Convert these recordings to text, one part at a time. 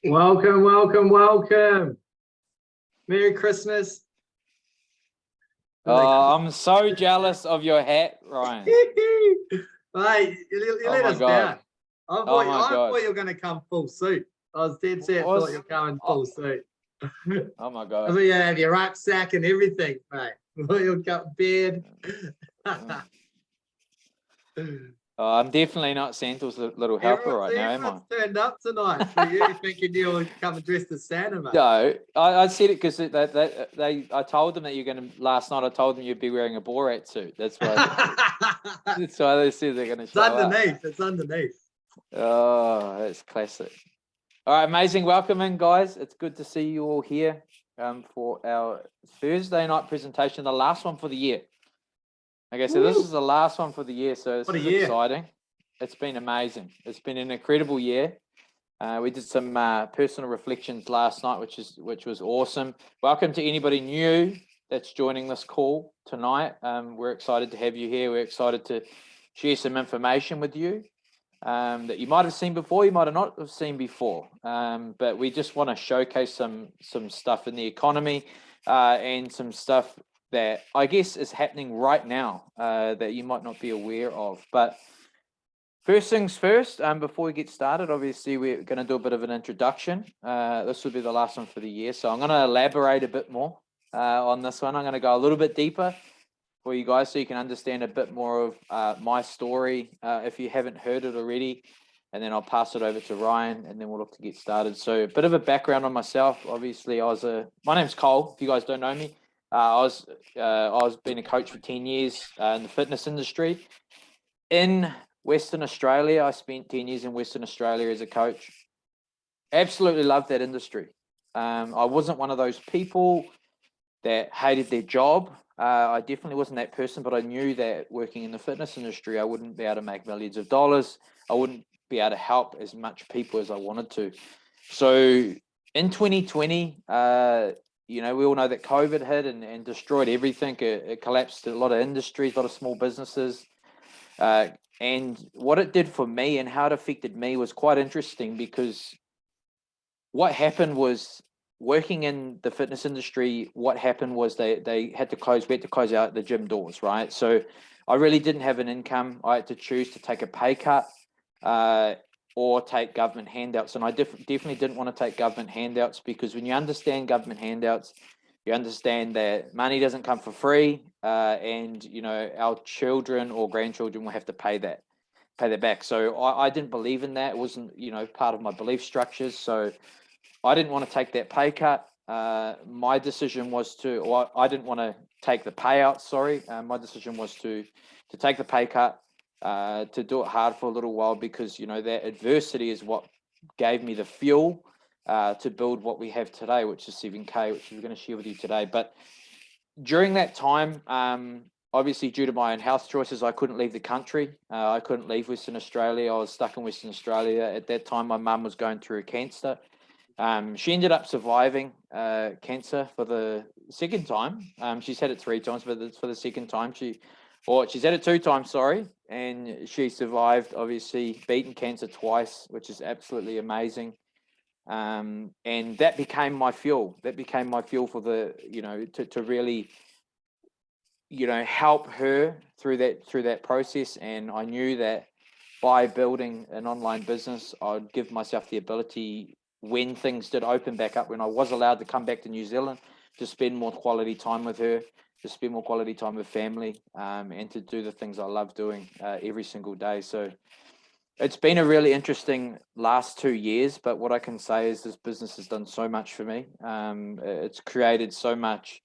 Welcome, welcome, welcome. Merry Christmas. Oh, I'm so jealous of your hat, Ryan. Mate, you let us down. I thought you were going to come full suit. I was dead set. Thought you were coming full suit. Oh my God. I thought you have your rucksack and everything, mate. I thought you'll cut beard. I'm definitely not Santa's little helper right now, am I? Turned up tonight for you thinking you'll come dressed as Santa, mate. No, I said it because I told them that you're going to, last night I told them you'd be wearing a Borat suit. That's why. That's why they said they're going to show up. It's underneath. Oh, that's classic. All right, amazing. Welcome in, guys. It's good to see you all here for our Thursday night presentation, the last one for the year. Okay, so this is the last one for the year, so this is exciting. It's been amazing. It's been an incredible year. We did some personal reflections last night, which was awesome. Welcome to anybody new that's joining this call tonight. We're excited to have you here. We're excited to share some information with you that you might have seen before, you might have not have seen before. But we just want to showcase some stuff in the economy and some stuff that I guess is happening right now that you might not be aware of. But first things first, before we get started, obviously we're going to do a bit of an introduction. This will be the last one for the year, so I'm going to elaborate a bit more on this one. I'm going to go a little bit deeper for you guys so you can understand a bit more of my story if you haven't heard it already, and then I'll pass it over to Ryan and then we'll look to get started. So a bit of a background on myself. Obviously, my name's Cole, if you guys don't know me. I was been a coach for 10 years in the fitness industry. In Western Australia, I spent 10 years in Western Australia as a coach. Absolutely loved that industry. I wasn't one of those people that hated their job. I definitely wasn't that person, but I knew that working in the fitness industry, I wouldn't be able to make millions of dollars. I wouldn't be able to help as much people as I wanted to. So in 2020, we all know that COVID hit and destroyed everything. It collapsed a lot of industries, a lot of small businesses. And what it did for me and how it affected me was quite interesting, because what happened was, working in the fitness industry, what happened was they had to close. We had to close out the gym doors, right? So I really didn't have an income. I had to choose to take a pay cut or take government handouts. And I definitely didn't want to take government handouts, because when you understand government handouts, you understand that money doesn't come for free, and our children or grandchildren will have to pay that back. So I didn't believe in that. It wasn't part of my belief structures. So I didn't want to take that pay cut. My decision was I didn't want to take the payout. Sorry, my decision was to take the pay cut, to do it hard for a little while, because that adversity is what gave me the fuel to build what we have today, which is 7K, which we're going to share with you today. But during that time, obviously due to my own health choices, I couldn't leave the country. I couldn't leave Western Australia. I was stuck in Western Australia. At that time, my mum was going through cancer. She ended up surviving cancer for the second time. She's had it 3 times, but it's for the second time. She's had it 2 times, sorry, and she survived, obviously beaten cancer twice, which is absolutely amazing. And that became my fuel. That became my fuel for to really, help her through that process. And I knew that by building an online business, I'd give myself the ability, when things did open back up, when I was allowed to come back to New Zealand, to spend more quality time with her, to spend more quality time with family, and to do the things I love doing every single day. So it's been a really interesting last 2 years, but what I can say is this business has done so much for me. It's created so much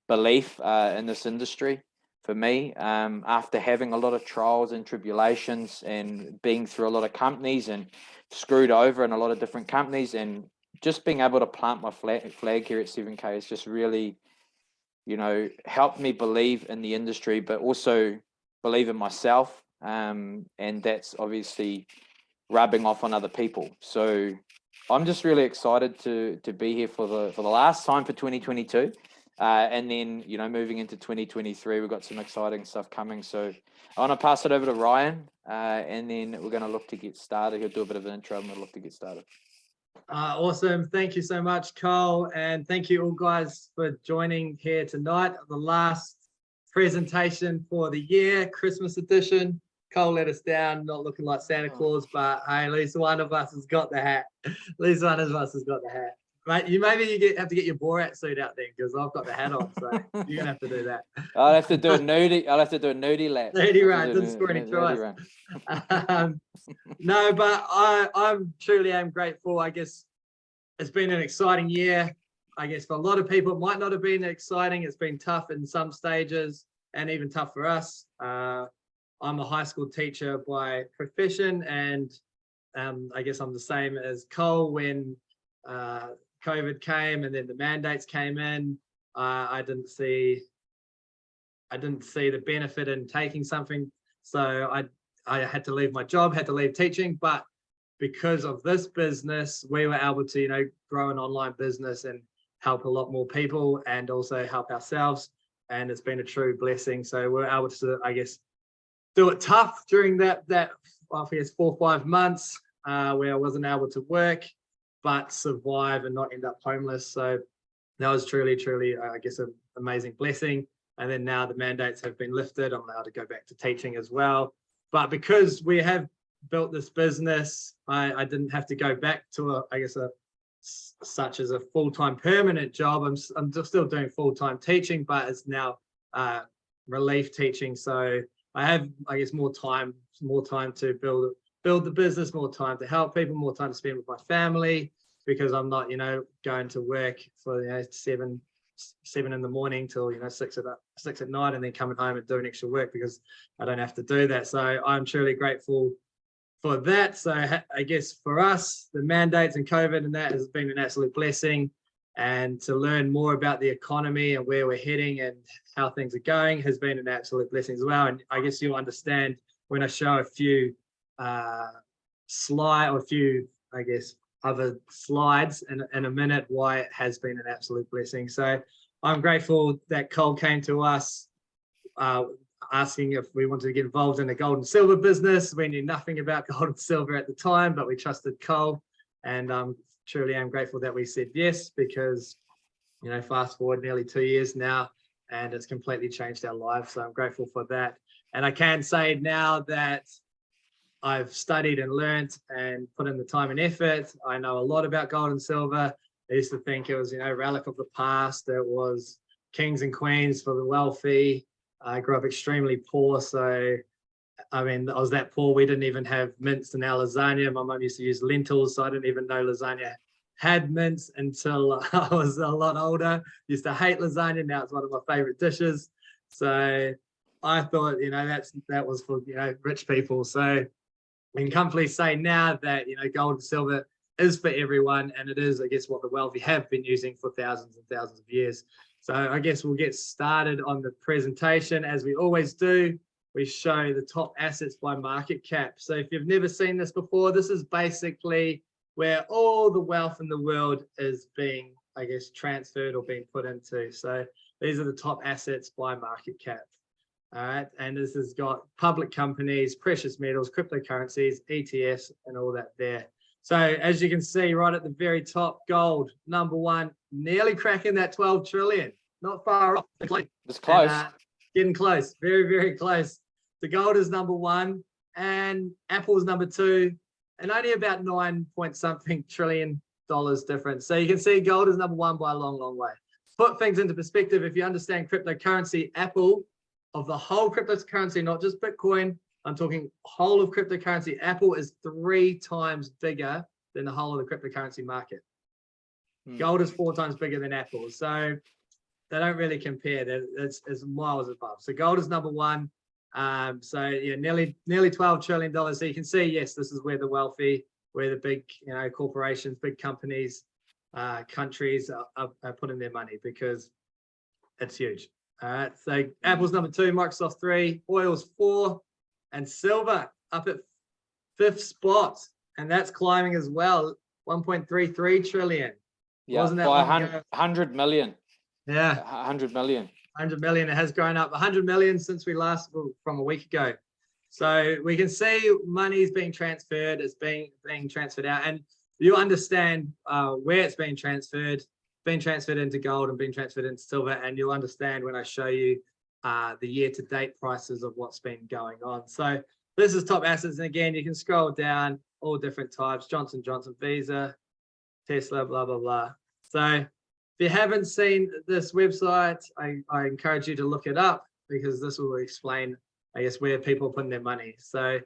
belief in this industry for me, after having a lot of trials and tribulations and being through a lot of companies and screwed over in a lot of different companies, and just being able to plant my flag here at 7K has just really, helped me believe in the industry, but also believe in myself. And that's obviously rubbing off on other people. So I'm just really excited to be here for the last time for 2022. And then, moving into 2023, we've got some exciting stuff coming. So I want to pass it over to Ryan, and then we're going to look to get started. He'll do a bit of an intro and we'll look to get started. Awesome. Thank you so much, Cole. And thank you all guys for joining here tonight. The last presentation for the year, Christmas edition. Cole let us down, not looking like Santa Claus, but hey, at least one of us has got the hat. At least one of us has got the hat. Mate, you have to get your Borat suit out then, because I've got the hat on, so you're gonna have to do that. I'll have to do a nudie. I'll have to do a nudie lap. Nudie run, didn't score any tries. No, but I'm truly am grateful. I guess it's been an exciting year. I guess for a lot of people, it might not have been exciting. It's been tough in some stages, and even tough for us. I'm a high school teacher by profession, and I guess I'm the same as Cole. When COVID came and then the mandates came in, I didn't see the benefit in taking something, so I had to leave my job, had to leave teaching. But because of this business, we were able to grow an online business and help a lot more people, and also help ourselves, and it's been a true blessing. So we're able to, I guess, do it tough during that I guess 4 or 5 months where I wasn't able to work, but survive and not end up homeless. So that was truly, I guess, an amazing blessing. And then now the mandates have been lifted, I'm allowed to go back to teaching as well. But because we have built this business, I didn't have to go back to such as a full-time permanent job. I'm still doing full-time teaching, but it's now relief teaching. So I have, I guess, more time to build the business, more time to help people, more time to spend with my family, because I'm not, going to work for 7 in the morning till 6 at night, and then coming home and doing extra work, because I don't have to do that. So I'm truly grateful for that. So I guess for us, the mandates and COVID and that has been an absolute blessing, and to learn more about the economy and where we're heading and how things are going has been an absolute blessing as well. And I guess you'll understand when I show a few I guess, other slides in a minute why it has been an absolute blessing. So I'm grateful that Cole came to us asking if we wanted to get involved in the gold and silver business. We knew nothing about gold and silver at the time, but we trusted Cole, and truly I'm grateful that we said yes, because fast forward nearly 2 years now, and it's completely changed our lives. So I'm grateful for that. And I can say now that I've studied and learnt and put in the time and effort. I know a lot about gold and silver. I used to think it was, relic of the past. It was kings and queens for the wealthy. I grew up extremely poor. So, I was that poor, we didn't even have mince in our lasagna. My mum used to use lentils, so I didn't even know lasagna had mince until I was a lot older. Used to hate lasagna. Now it's one of my favorite dishes. So I thought, that was for, rich people. So we can comfortably say now that, gold and silver is for everyone, and it is, I guess, what the wealthy have been using for thousands and thousands of years. So I guess we'll get started on the presentation. As we always do, we show the top assets by market cap. So if you've never seen this before, this is basically where all the wealth in the world is being, I guess, transferred or being put into. So these are the top assets by market cap. All right, and this has got public companies, precious metals, cryptocurrencies, ETFs, and all that there. So as you can see, right at the very top, gold, number one, nearly cracking that 12 trillion. Not far off. It's close. Getting close, very, very close. The gold is number one, and Apple is number two, and only about 9-point-something trillion dollars difference. So you can see gold is number one by a long, long way. Put things into perspective, if you understand cryptocurrency, Apple, of the whole cryptocurrency, not just Bitcoin, I'm talking whole of cryptocurrency, Apple is 3 times bigger than the whole of the cryptocurrency market. Gold is 4 times bigger than Apple. So they don't really compare. It's miles above. So gold is number one. So yeah, nearly $12 trillion. So you can see, yes, this is where the wealthy, where the big, corporations, big companies, countries are putting their money, because it's huge. All right, so Apple's number 2, Microsoft 3, oil's 4, and silver up at 5th spot, and that's climbing as well, 1.33 trillion. Yeah, wasn't that by long ago? 100 million. Yeah, 100 million. 100 million. It has grown up 100 million since we last, from a week ago. So we can see money is being transferred. It's being transferred out, and you understand where it's being transferred into gold and being transferred into silver, and you'll understand when I show you the year-to-date prices of what's been going on. So this is top assets, and again, you can scroll down, all different types, Johnson & Johnson, Visa, Tesla, blah, blah, blah. So if you haven't seen this website, I encourage you to look it up, because this will explain, I guess, where people are putting their money. So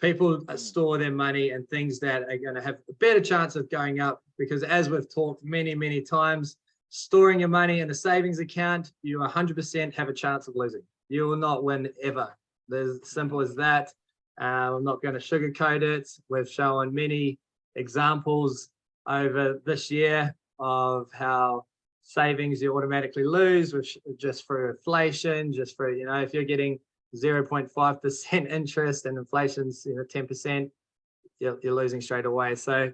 people store their money in things that are going to have a better chance of going up, because as we've talked many, many times, storing your money in a savings account, you 100% have a chance of losing. You will not win ever. It's as simple as that. I'm not going to sugarcoat it. We've shown many examples over this year of how savings you automatically lose, which just for inflation, just for, you know, if you're getting 0.5% interest and inflation's 10%, you're losing straight away. So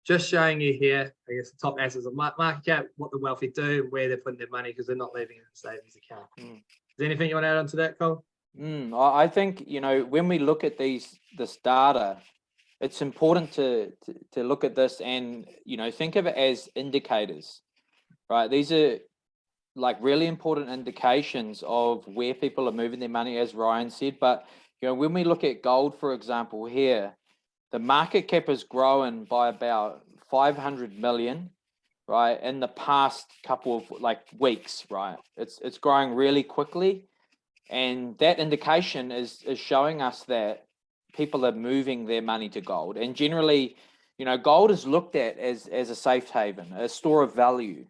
just showing you here, I guess, the top assets of market cap, what the wealthy do, where they're putting their money, because they're not leaving it in a savings account. Is there anything you want to add on to that, Cole? I think, when we look at this data, it's important to look at this and, think of it as indicators, right? These are like really important indications of where people are moving their money, as Ryan said. But, when we look at gold, for example, here, the market cap has grown by about 500 million, right, in the past couple of weeks, right? It's growing really quickly. And that indication is showing us that people are moving their money to gold. And generally, gold is looked at as a safe haven, a store of value,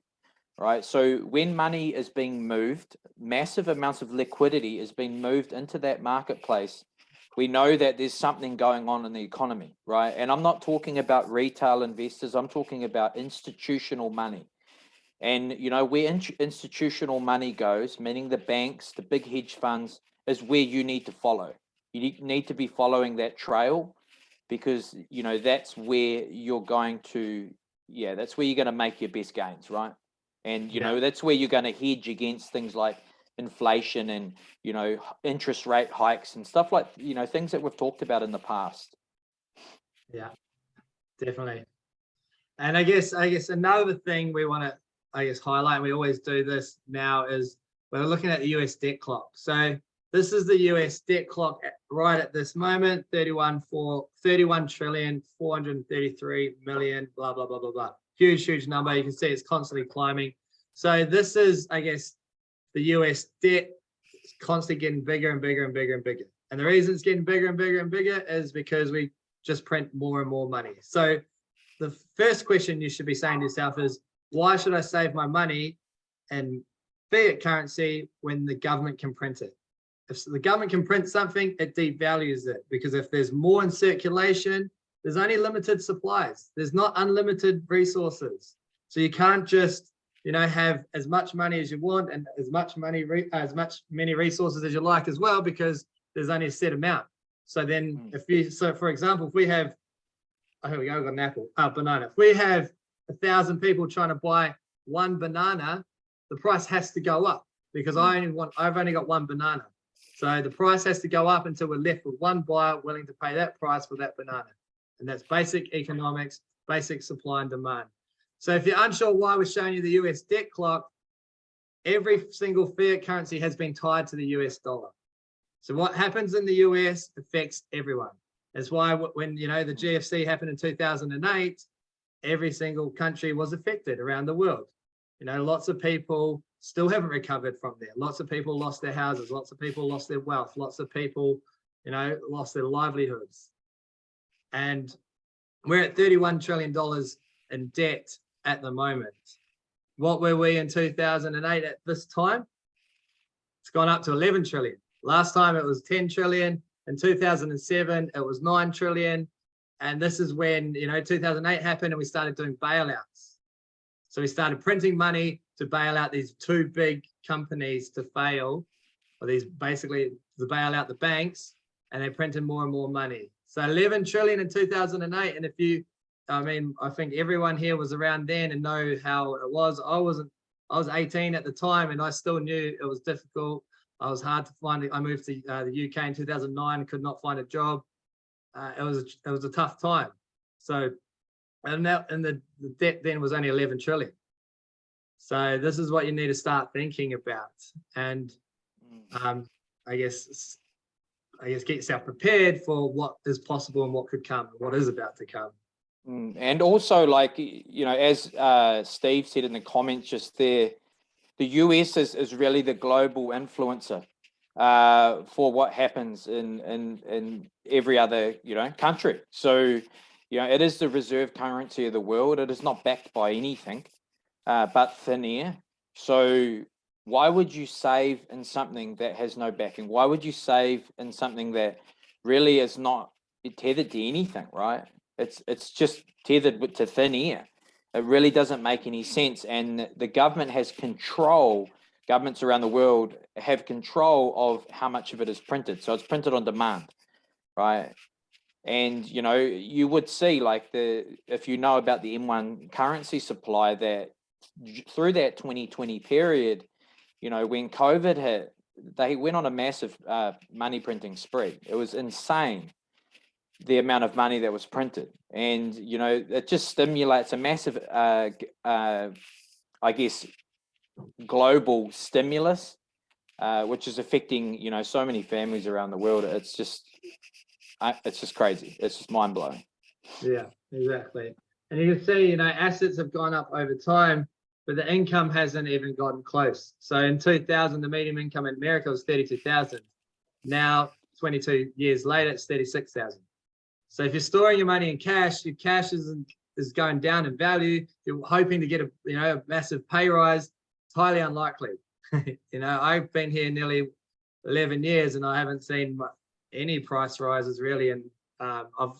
right? So when money is being moved, massive amounts of liquidity is being moved into that marketplace, we know that there's something going on in the economy, right? And I'm not talking about retail investors, I'm talking about institutional money. And, where institutional money goes, meaning the banks, the big hedge funds, is where you need to follow. You need to be following that trail, because, that's where you're going to, that's where you're going to make your best gains, right? And, that's where you're going to hedge against things like inflation and, interest rate hikes and stuff like, things that we've talked about in the past. Yeah, definitely. And I guess another thing we want to, highlight, and we always do this now, is we're looking at the US debt clock. So this is the US debt clock right at this moment, 31 trillion, 433 million, blah, blah, blah, blah, blah. Huge number. You can see it's constantly climbing. So this is, I guess, the US debt is constantly getting bigger and bigger and bigger and bigger. And the reason it's getting bigger and bigger and bigger is because we just print more and more money. So the first question you should be saying to yourself is, why should I save my money in fiat currency when the government can print it? If the government can print something, it devalues it, because if there's more in circulation, there's only limited supplies. There's not unlimited resources. So you can't just, have as much money as you want and as many resources as you like as well, because there's only a set amount. So then for example, if we have, here we go, we've got an apple, banana. If we have 1,000 people trying to buy one banana, the price has to go up, because I've only got one banana. So the price has to go up until we're left with one buyer willing to pay that price for that banana. And that's basic economics, basic supply and demand. So if you're unsure why we're showing you the US debt clock, every single fiat currency has been tied to the US dollar. So what happens in the US affects everyone. That's why when, the GFC happened in 2008, every single country was affected around the world. Lots of people still haven't recovered from there. Lots of people lost their houses. Lots of people lost their wealth. Lots of people, lost their livelihoods. And we're at $31 trillion in debt at the moment. What were we in 2008 at this time? It's gone up to 11 trillion. Last time it was 10 trillion. In 2007, it was 9 trillion. And this is when, 2008 happened and we started doing bailouts. So we started printing money to bail out these two big companies to fail, or these basically to bail out the banks, and they printed more and more money. So 11 trillion in 2008. And I think everyone here was around then and know how it was. I was 18 at the time, and I still knew it was difficult. I was hard to find. I moved to the UK in 2009, could not find a job. It was a tough time. So and the debt then was only 11 trillion. So this is what you need to start thinking about, and I guess get yourself prepared for what is possible and what could come, and what is about to come. And also, like, you know, as Steve said in the comments just there, the US is really the global influencer for what happens in every other, you know, country. So, you know, it is the reserve currency of the world. It is not backed by anything but thin air. So why would you save in something that has no backing? Why would you save in something that really is not tethered to anything, right? It's just tethered to thin air. It really doesn't make any sense. And the government has control. Governments around the world have control of how much of it is printed. So it's printed on demand, right? And, you know, you would see, like, if you know about the M1 currency supply, that through that 2020 period, you know, when COVID hit, they went on a massive money printing spree. It was insane, the amount of money that was printed. And, you know, it just stimulates a massive, I guess, global stimulus, which is affecting, you know, so many families around the world. It's just crazy. It's just mind blowing. Yeah, exactly. And you can see, you know, assets have gone up over time, but the income hasn't even gotten close. So in 2000, the median income in America was 32,000. Now, 22 years later, it's 36,000. So if you're storing your money in cash, your cash is going down in value. You're hoping to get a massive pay rise. It's highly unlikely. You know, I've been here nearly 11 years and I haven't seen any price rises really. And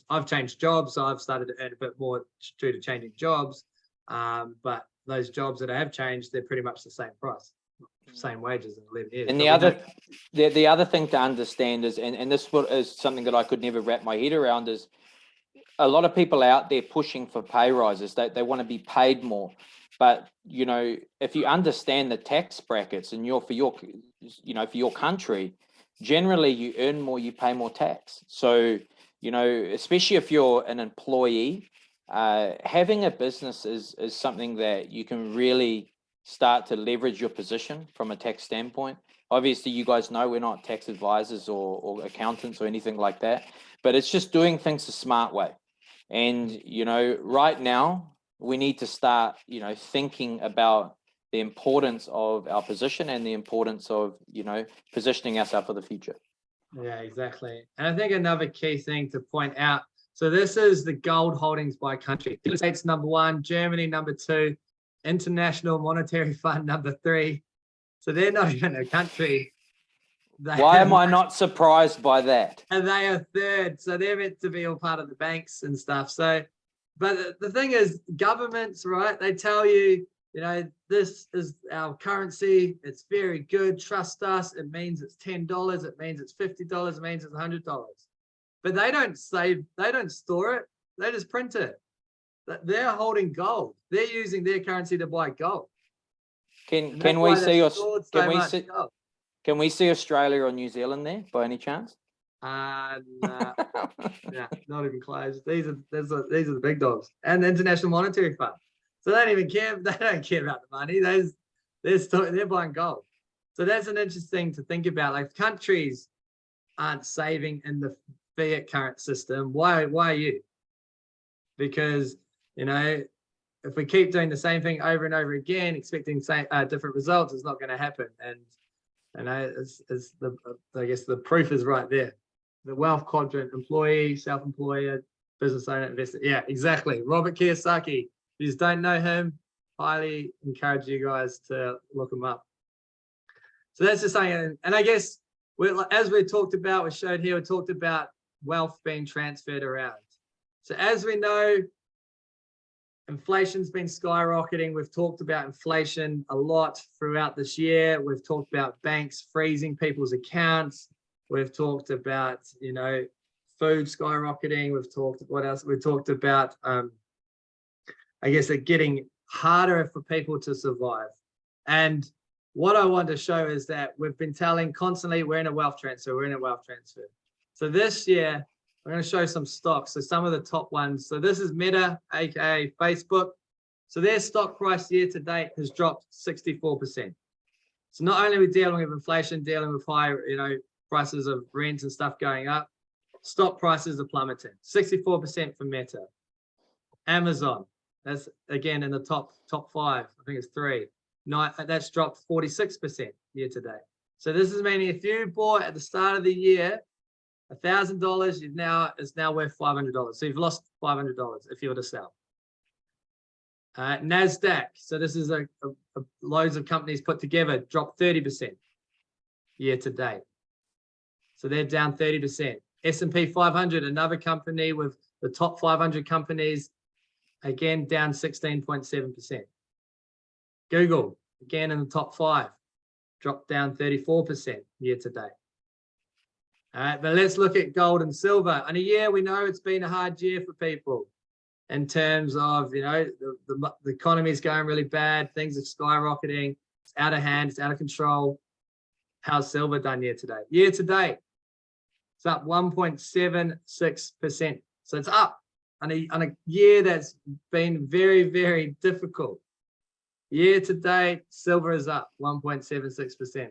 I've changed jobs, so I've started to earn a bit more due to changing jobs. But those jobs that I have changed, they're pretty much the same price, same wages in 11 years. And the other thing to understand is, and this is something that I could never wrap my head around, is a lot of people out there pushing for pay rises. They want to be paid more. But, you know, if you understand the tax brackets and for your country, generally you earn more, you pay more tax. So, you know, especially if you're an employee, having a business is something that you can really start to leverage your position from a tax standpoint. Obviously, you guys know we're not tax advisors or accountants or anything like that, but it's just doing things the smart way. And, you know, right now we need to start, you know, thinking about the importance of our position and the importance of, you know, positioning ourselves for the future. Yeah, exactly. And I think another key thing to point out, so this is the gold holdings by country. The States number 1, Germany number 2, International Monetary Fund number 3. So they're not even a country. Why am I not surprised by that? And they are third. So they're meant to be all part of the banks and stuff. So, but the thing is, governments, right? They tell you, you know, this is our currency. It's very good. Trust us. It means it's $10. It means it's $50. It means it's $100. But they don't store it. They just print it. They're holding gold. They're using their currency to buy gold. Can we see Australia or New Zealand there by any chance? Nah, yeah, not even close. These are the big dogs, and the International Monetary Fund. So they don't even care. They don't care about the money. They're buying gold. So that's an interesting to think about. Like, countries aren't saving in the fiat current system. Why are you? Because, you know, if we keep doing the same thing over and over again, expecting different results, it's not going to happen. And you know, I guess the proof is right there. The wealth quadrant: employee, self-employed, business owner, investor. Yeah, exactly. Robert Kiyosaki. If you just don't know him, highly encourage you guys to look him up. So that's just saying. And I guess as we talked about, we showed here, we talked about wealth being transferred around. So as we know, inflation's been skyrocketing. We've talked about inflation a lot throughout this year. We've talked about banks freezing people's accounts. We've talked about, you know, food skyrocketing. We've talked, what else? We talked about, I guess, it getting harder for people to survive. And what I want to show is that we've been telling constantly, we're in a wealth transfer, we're in a wealth transfer. So this year, I'm going to show some stocks. So some of the top ones. So this is Meta, aka Facebook. So their stock price year to date has dropped 64%. So not only are we dealing with inflation, dealing with high, prices of rent and stuff going up, stock prices are plummeting. 64% for Meta. Amazon, that's again in the top 5. I think it's 3. That's dropped 46% year to date. So this is meaning if you bought at the start of the year $1,000, it's now worth $500. So you've lost $500 if you were to sell. NASDAQ, so this is a loads of companies put together, dropped 30% year to date. So they're down 30%. S&P 500, another company with the top 500 companies, again down 16.7%. Google, again in the top 5, dropped down 34% year to date. All right, but let's look at gold and silver. And a year, we know it's been a hard year for people in terms of, the economy is going really bad. Things are skyrocketing. It's out of hand. It's out of control. How's silver done year to date? Year to date, it's up 1.76%. So it's up on a year that's been very, very difficult. Year to date, silver is up 1.76%.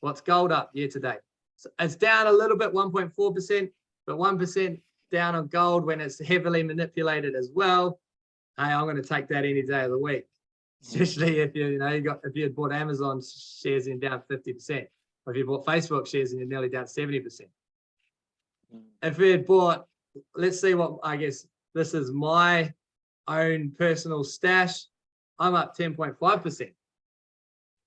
What's gold up year to date? So it's down a little bit, 1.4%, but 1% down on gold when it's heavily manipulated as well. Hey, I'm going to take that any day of the week, especially if if you had bought Amazon shares and down 50%, or if you bought Facebook shares and you're nearly down 70%. If we had bought, let's see what, I guess this is my own personal stash, I'm up 10.5%.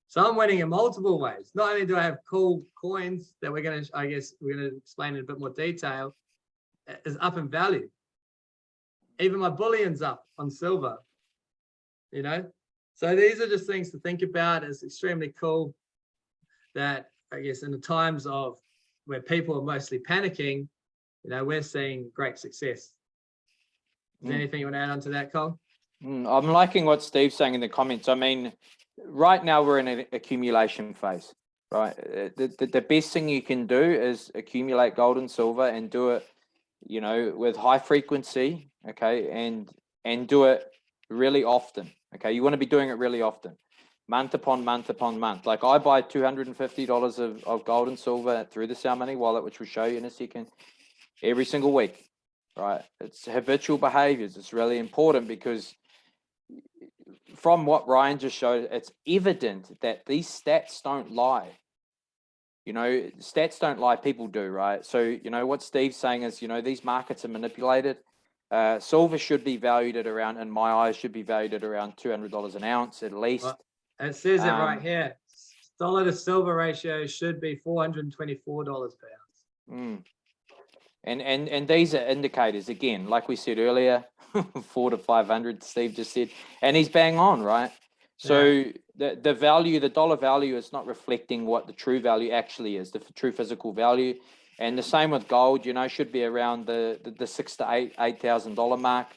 So I'm winning in multiple ways. Not only do I have cool coins that we're going to explain in a bit more detail, is up in value. Even my bullion's up on silver, So these are just things to think about. It's extremely cool that, I guess, in the times of where people are mostly panicking, we're seeing great success. Is there anything you want to add on to that, Cole? I'm liking what Steve's saying in the comments. I mean, right now we're in an accumulation phase, right? The best thing you can do is accumulate gold and silver and do it, with high frequency, okay, and do it really often, okay? You want to be doing it really often, month upon month upon month. Like I buy $250 of gold and silver through the Sound Money wallet, which we'll show you in a second, every single week, right? It's habitual behaviors. It's really important because from what Ryan just showed, it's evident that these stats don't lie. Stats don't lie, people do, right? So, what Steve's saying is, these markets are manipulated. Silver should be valued at around, in my eyes, should be valued at around $200 an ounce at least. Well, it says it right here. Dollar to silver ratio should be $424 per ounce. And these are indicators, again, like we said earlier, 400 to 500, Steve just said, and he's bang on, right? So the value, the dollar value is not reflecting what the true value actually is, the true physical value. And the same with gold, should be around the $6,000 to $8,000 mark.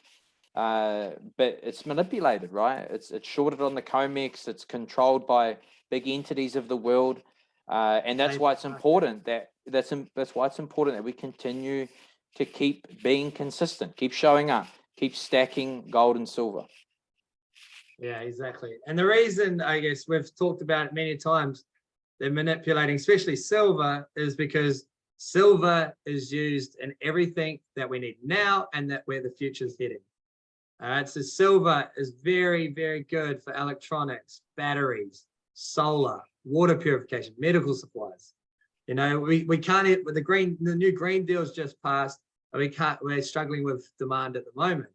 But it's manipulated, right? It's shorted on the COMEX. It's controlled by big entities of the world. And that's why it's important that's why it's important that we continue to keep being consistent, keep showing up, keep stacking gold and silver. Yeah, exactly. And the reason, I guess, we've talked about it many times, they're manipulating, especially silver, is because silver is used in everything that we need now and that where the future is heading. All right, so silver is very, very good for electronics, batteries, solar, water purification, medical supplies. We can't, with the new Green Deal's just passed, we're struggling with demand at the moment.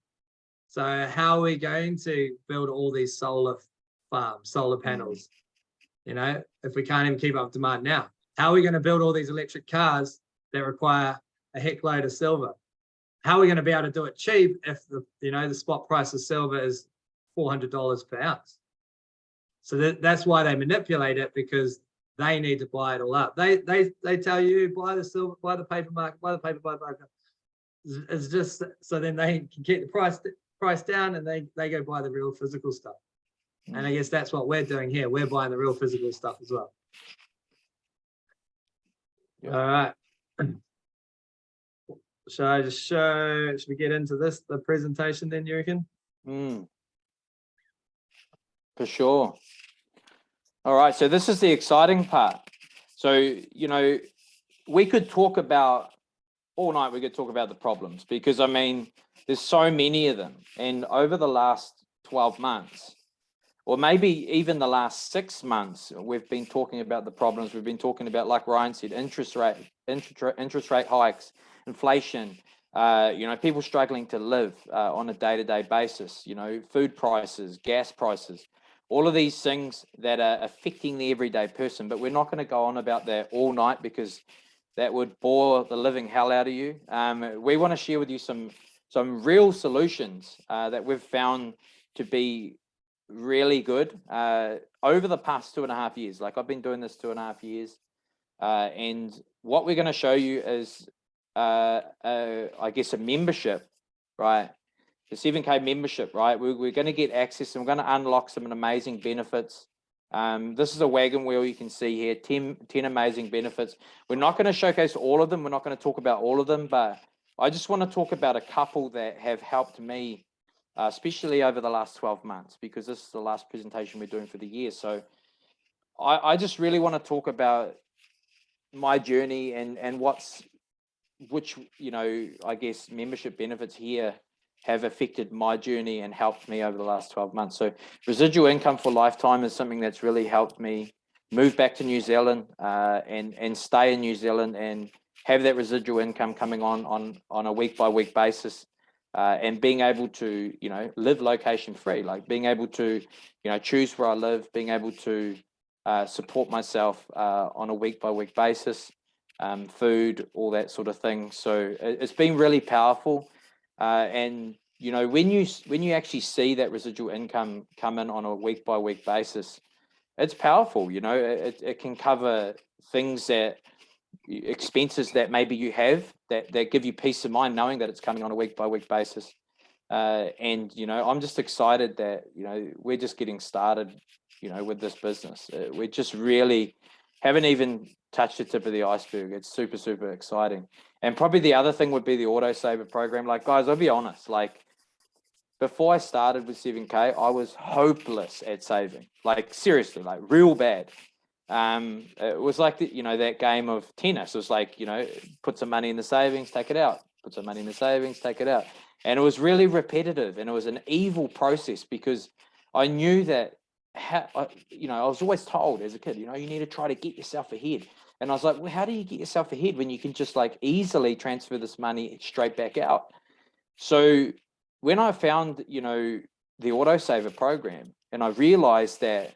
So how are we going to build all these solar farms, solar panels, if we can't even keep up demand now? How are we going to build all these electric cars that require a heck load of silver? How are we going to be able to do it cheap if the spot price of silver is $400 per ounce? So that's why they manipulate it, because they need to buy it all up. They tell you, buy the silver, buy the paper market, buy the paper, buy the paper. It's just so then they can keep the price down, and they go buy the real physical stuff. And I guess that's what we're doing here. We're buying the real physical stuff as well. All right. Shall I just show, should we get into this, the presentation then, you reckon? For sure. All right, so this is the exciting part. So, you know, we could talk about all night, we could talk about the problems because I mean, there's so many of them. And over the last 12 months, or maybe even the last 6 months, we've been talking about the problems. We've been talking about, like Ryan said, interest rate hikes, inflation, you know, people struggling to live on a day-to-day basis, you know, food prices, gas prices, all of these things that are affecting the everyday person. But we're not going to go on about that all night because that would bore the living hell out of you. We want to share with you some real solutions that we've found to be really good over the past 2.5 years. Like I've been doing this 2.5 years, and what we're going to show you is, I guess, a membership, right? The 7K membership, right? We're going to get access and we're going to unlock some amazing benefits. This is a wagon wheel you can see here, 10 amazing benefits. We're not going to showcase all of them. We're not going to talk about all of them, but I just want to talk about a couple that have helped me, especially over the last 12 months, because this is the last presentation we're doing for the year. So I just really want to talk about my journey and which, you know, I guess membership benefits here have affected my journey and helped me over the last 12 months. So residual income for lifetime is something that's really helped me move back to New Zealand and stay in New Zealand and have that residual income coming on a week-by-week basis, and being able to, you know, live location free, like being able to, you know, choose where I live, being able to support myself on a week-by-week basis, food, all that sort of thing. So it's been really powerful. And you know, when you actually see that residual income come in on a week-by-week basis, it's powerful. You know, it can cover things that expenses that maybe you have that give you peace of mind knowing that it's coming on a week-by-week basis. And you know, I'm just excited that, you know, we're just getting started, you know, with this business. We just really haven't even touched the tip of the iceberg. It's super, super exciting. And probably the other thing would be the auto saver program. Like, guys, I'll be honest, like before I started with 7K, I was hopeless at saving, like seriously, like real bad. It was like the, you know, that game of tennis. It was like, you know, put some money in the savings, take it out, put some money in the savings, take it out. And it was really repetitive, and it was an evil process because I knew that, you know, I was always told as a kid, you know, you need to try to get yourself ahead. And I was like, well, how do you get yourself ahead when you can just like easily transfer this money straight back out? So when I found, you know, the autosaver program, and I realized that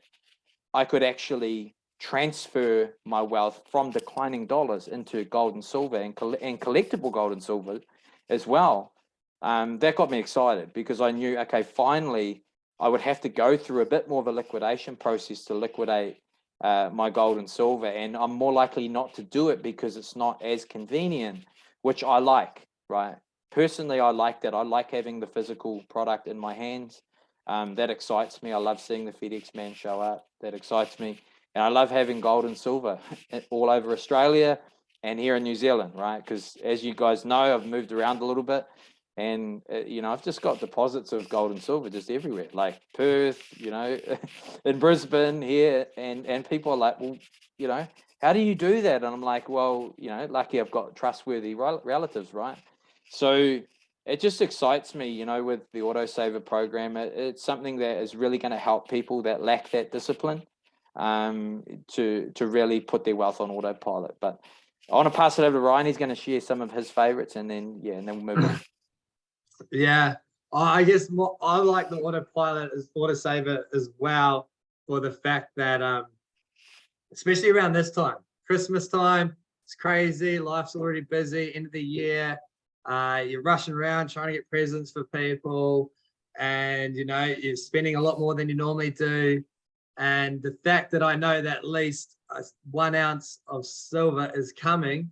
I could actually transfer my wealth from declining dollars into gold and silver and collectible gold and silver as well, that got me excited because I knew, okay, finally I would have to go through a bit more of a liquidation process to liquidate my gold and silver, and I'm more likely not to do it because it's not as convenient, which I like, right? Personally, I like that. I like having the physical product in my hands. That excites me. I love seeing the FedEx man show up. That excites me. And I love having gold and silver all over Australia and here in New Zealand, right? Because as you guys know, I've moved around a little bit, and you know, I've just got deposits of gold and silver just everywhere, like Perth, you know, in Brisbane here, and people are like, well, you know, how do you do that? And I'm like, well, you know, lucky I've got trustworthy relatives, right? So it just excites me, you know, with the autosaver program. It's something that is really going to help people that lack that discipline, to really put their wealth on autopilot. But I want to pass it over to Ryan. He's going to share some of his favorites, and then we'll move on. Yeah, I guess I like the autopilot as autosaver as well, for the fact that especially around this time, Christmas time, it's crazy. Life's already busy. End of the year, you're rushing around trying to get presents for people, and you know, you're spending a lot more than you normally do. And the fact that I know that at least 1 ounce of silver is coming,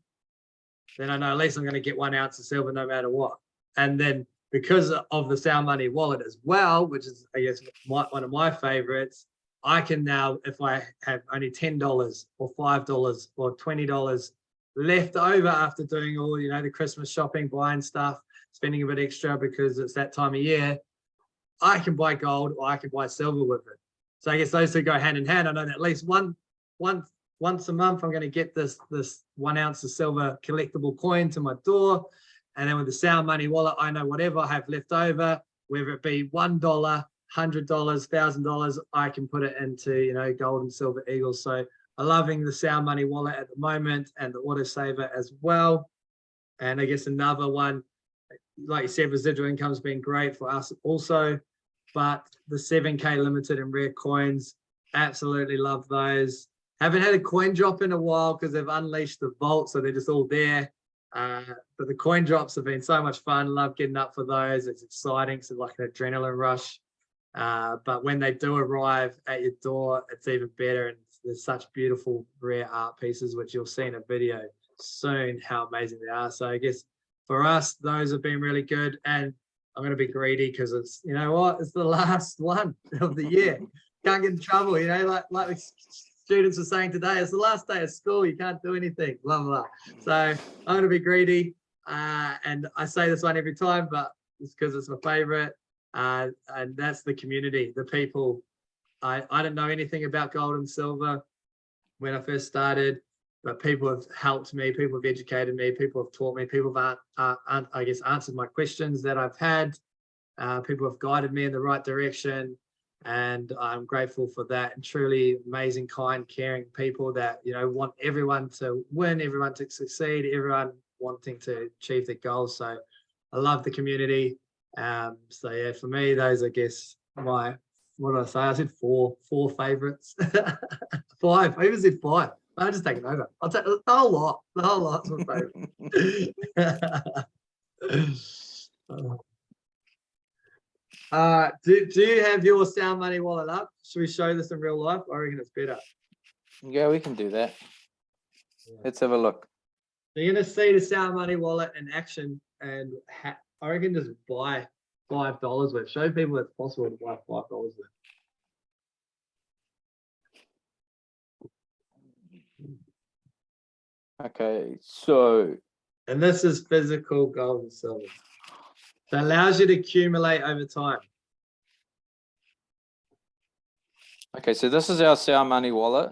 then I know at least I'm going to get 1 ounce of silver no matter what. And then because of the Sound Money wallet as well, which is, I guess, one of my favorites, I can now, if I have only $10 or $5 or $20 left over after doing all, the Christmas shopping, buying stuff, spending a bit extra because it's that time of year, I can buy gold or I can buy silver with it. So I guess those two go hand in hand. I know that at least once a month, I'm going to get this 1 ounce of silver collectible coin to my door. And then with the Sound Money wallet, I know whatever I have left over, whether it be $1, $100, $1,000, I can put it into, gold and silver eagles. So I'm loving the Sound Money wallet at the moment and the autosaver as well. And I guess another one, like you said, residual income's been great for us also, but the 7K limited and rare coins, absolutely love those. Haven't had a coin drop in a while because they've unleashed the vault, so they're just all there. But the coin drops have been so much fun. Love getting up for those. It's exciting. It's like an adrenaline rush. But when they do arrive at your door, it's even better. And there's such beautiful rare art pieces, which you'll see in a video soon, how amazing they are. So I guess for us, those have been really good. And I'm going to be greedy because it's, it's the last one of the year. Can't get in trouble, like the students were saying today, it's the last day of school, you can't do anything, blah, blah, blah. So I'm going to be greedy. And I say this one every time, but it's because it's my favorite. And that's the community, the people. I didn't know anything about gold and silver when I first started, but people have helped me, people have educated me, people have taught me, people have, I guess, answered my questions that I've had. People have guided me in the right direction. And I'm grateful for that. And truly amazing, kind, caring people that, want everyone to win, everyone to succeed, everyone wanting to achieve their goals. So I love the community. So yeah, for me, those, I guess, what did I say? I said four favorites. 5. I even said 5. I'll just take it over. I'll take the whole lot. The whole lot's my favorite. Do you have your Sound Money wallet up? Should we show this in real life? I reckon it's better. Yeah, we can do that. Yeah. Let's have a look. So you're going to see the Sound Money wallet in action, and I reckon just buy $5 worth. Show people it's possible to buy $5 worth. Okay, so. And this is physical gold and silver. So it allows you to accumulate over time. Okay, so this is our Sound Money wallet.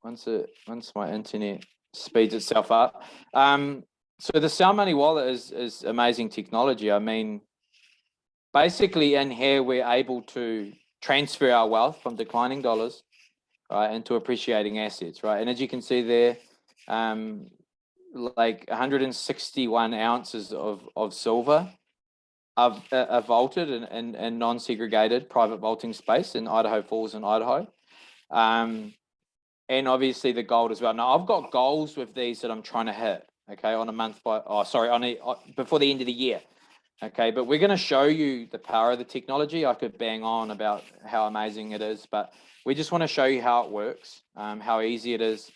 Once my internet speeds itself up. So the Sound Money wallet is amazing technology. I mean, basically in here we're able to transfer our wealth from declining dollars, right, into appreciating assets, right? And as you can see there, like 161 ounces of silver are vaulted in non-segregated private vaulting space in Idaho Falls in Idaho. And obviously the gold as well. Now I've got goals with these that I'm trying to hit, okay, on before the end of the year. Okay, but we're going to show you the power of the technology. I could bang on about how amazing it is, but we just want to show you how it works, how easy it is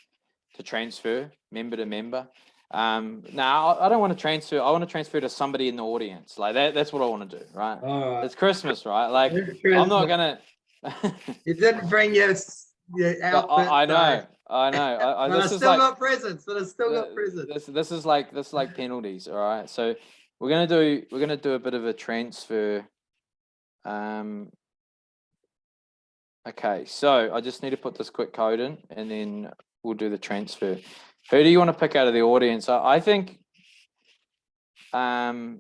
to transfer member to member. Now I don't want to transfer. I want to transfer to somebody in the audience. Like that's what I want to do, right? All right. It's Christmas, right? Like I'm not gonna. You didn't bring your outfit. I know. But I still got presents. This is like penalties. All right. So we're gonna do a bit of a transfer. Okay. So I just need to put this quick code in, and then we'll do the transfer. Who do you want to pick out of the audience? I think it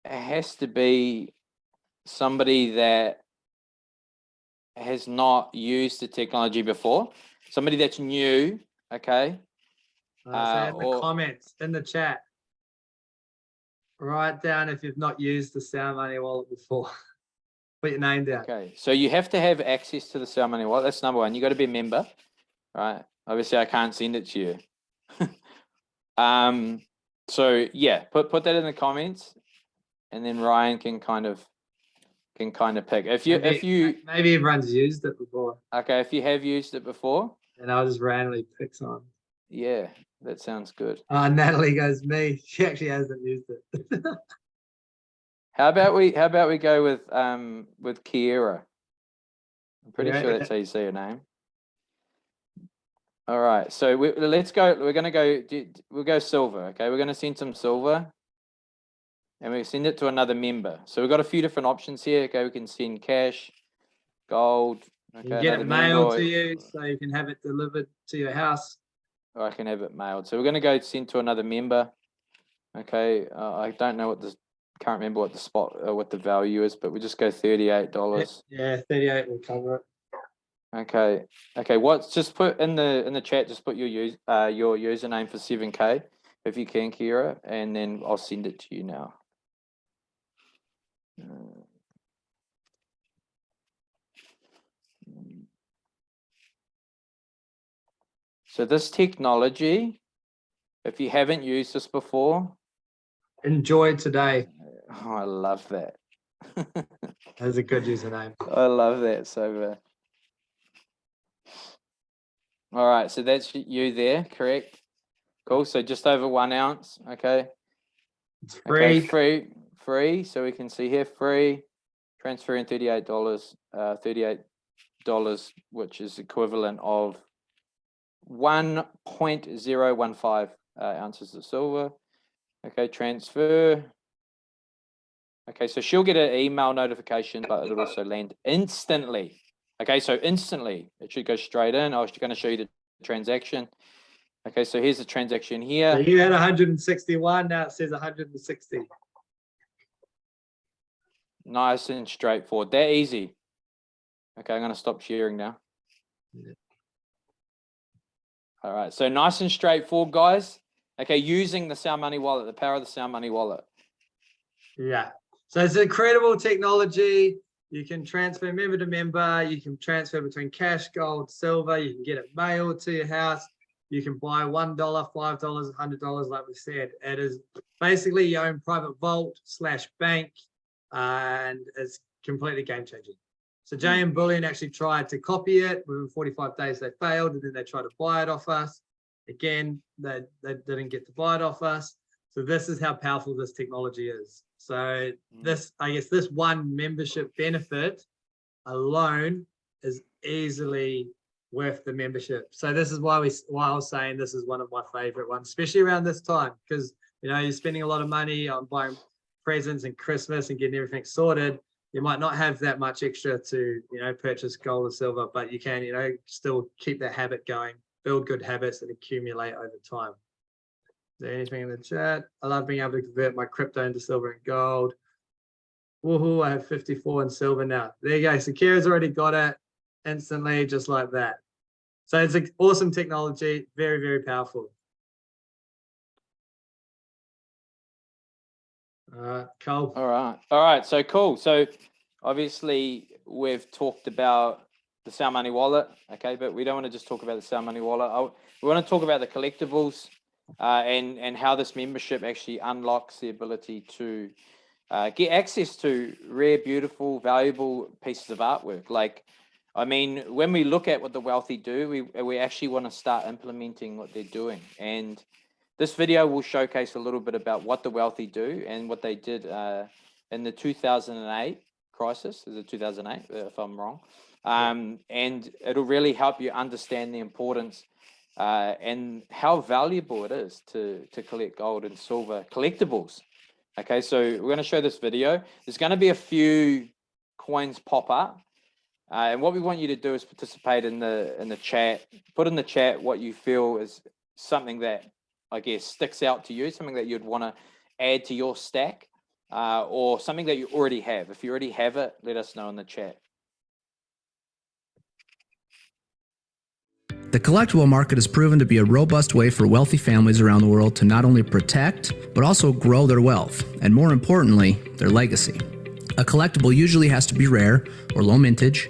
has to be somebody that has not used the technology before, somebody that's new, okay? So in the comments, in the chat, write down if you've not used the Sound Money wallet before. Put your name down. Okay, so you have to have access to the Sound Money wallet. That's number one. You got to be a member, right? Obviously, I can't send it to you. So yeah, put that in the comments, and then Ryan can kind of pick. Maybe everyone's used it before. Okay, if you have used it before, and I'll just randomly pick some. Yeah, that sounds good. Natalie goes, me. She actually hasn't used it. How about we go with Kiera? I'm pretty sure that's how you say her name. All right, so let's go. We're gonna go. We'll go silver. Okay, we're gonna send some silver, and we send it to another member. So we've got a few different options here. Okay, we can send cash, gold. Okay, You can get another it mailed member, to you, so you can have it delivered to your house. or I can have it mailed. So we're gonna go send to another member. Okay, I don't know can't remember what the what the value is, but we just go $38. Yeah, 38 will cover it. Okay. Just put in the chat, just put your username for 7K if you can, Kira, and then I'll send it to you now. So this technology, if you haven't used this before, Enjoy today. oh, I love that. That's a good username. I love that so much. All right, so that's you there, correct? Cool. So just over 1 ounce. Okay. It's free. Okay, free. So we can see here, free. Transferring $38. $38, which is equivalent of 1.015 ounces of silver. Okay, transfer. Okay, so she'll get an email notification, but it'll also land instantly. Okay, so instantly, it should go straight in. I was going to show you the transaction. Okay, so here's the transaction here. So you had 161, now it says 160. Nice and straightforward. That easy. Okay, I'm going to stop sharing now. Yeah. All right, so nice and straightforward, guys. Okay, using the Sound Money wallet, the power of the Sound Money wallet. Yeah, so it's incredible technology. You can transfer member to member. You can transfer between cash, gold, silver. You can get it mailed to your house. You can buy $1, $5, $100, like we said. It is basically your own private vault / bank, and it's completely game changing. So JM Bullion actually tried to copy it. Within 45 days, they failed, and then they tried to buy it off us. Again, they didn't get to buy it off us. So this is how powerful this technology is. So this, I guess, this one membership benefit alone is easily worth the membership. So this is why I was saying this is one of my favorite ones, especially around this time, because you're spending a lot of money on buying presents and Christmas and getting everything sorted. You might not have that much extra to purchase gold or silver, but you can still keep that habit going, build good habits and accumulate over time. Is there anything in the chat? I love being able to convert my crypto into silver and gold. Woohoo, I have 54 in silver now. There you go. So Kira's already got it instantly, just like that. So it's an awesome technology, very, very powerful. All right, Cole. All right. So cool. So obviously we've talked about the Sound Money wallet, okay, but we don't want to just talk about the Sound Money wallet. We want to talk about the collectibles and how this membership actually unlocks the ability to get access to rare, beautiful, valuable pieces of artwork. Like, I mean, when we look at what the wealthy do, we actually want to start implementing what they're doing. And this video will showcase a little bit about what the wealthy do and what they did in the 2008 crisis. Is it 2008, if I'm wrong? And it'll really help you understand the importance and how valuable it is to collect gold and silver collectibles. Okay, so we're going to show this video. There's going to be a few coins pop up. And what we want you to do is participate in the chat. Put in the chat what you feel is something that, I guess, sticks out to you, something that you'd want to add to your stack, or something that you already have. If you already have it, let us know in the chat. The collectible market has proven to be a robust way for wealthy families around the world to not only protect, but also grow their wealth, and more importantly, their legacy. A collectible usually has to be rare or low mintage,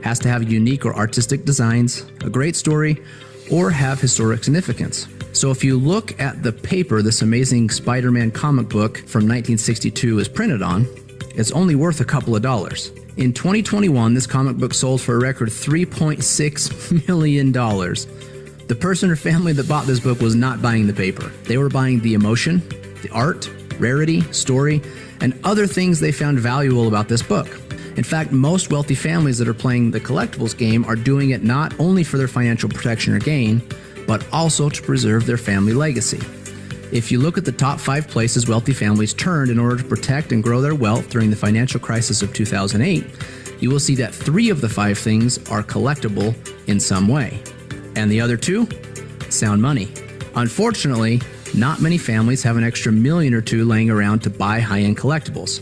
has to have unique or artistic designs, a great story, or have historic significance. So if you look at the paper this amazing Spider-Man comic book from 1962 is printed on, it's only worth a couple of dollars. In 2021, this comic book sold for a record $3.6 million. The person or family that bought this book was not buying the paper. They were buying the emotion, the art, rarity, story, and other things they found valuable about this book. In fact, most wealthy families that are playing the collectibles game are doing it not only for their financial protection or gain, but also to preserve their family legacy. If you look at the top 5 places wealthy families turned in order to protect and grow their wealth during the financial crisis of 2008, you will see that 3 of the 5 things are collectible in some way. And the other 2? Sound money. Unfortunately, not many families have an extra million or 2 laying around to buy high-end collectibles,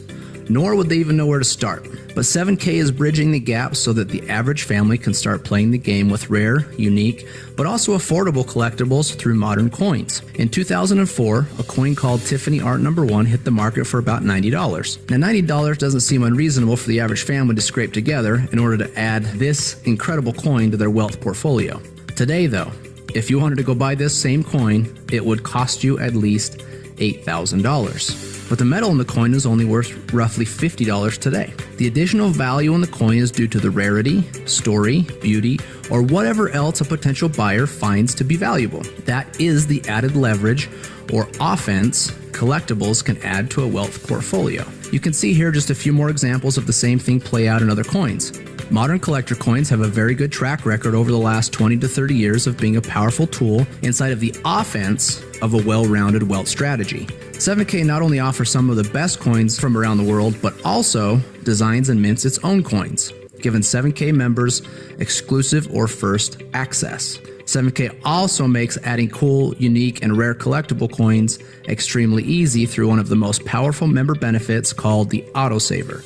nor would they even know where to start. But 7K is bridging the gap so that the average family can start playing the game with rare, unique, but also affordable collectibles through modern coins. In 2004, a coin called Tiffany Art No. 1 hit the market for about $90. Now, $90 doesn't seem unreasonable for the average family to scrape together in order to add this incredible coin to their wealth portfolio. Today, though, if you wanted to go buy this same coin, it would cost you at least $8,000. But the metal in the coin is only worth roughly $50 today. The additional value in the coin is due to the rarity, story, beauty, or whatever else a potential buyer finds to be valuable. That is the added leverage or offense collectibles can add to a wealth portfolio. You can see here just a few more examples of the same thing play out in other coins. Modern collector coins have a very good track record over the last 20 to 30 years of being a powerful tool inside of the offense of a well-rounded wealth strategy. 7K not only offers some of the best coins from around the world, but also designs and mints its own coins, giving 7K members exclusive or first access. 7K also makes adding cool, unique, and rare collectible coins extremely easy through one of the most powerful member benefits called the Autosaver.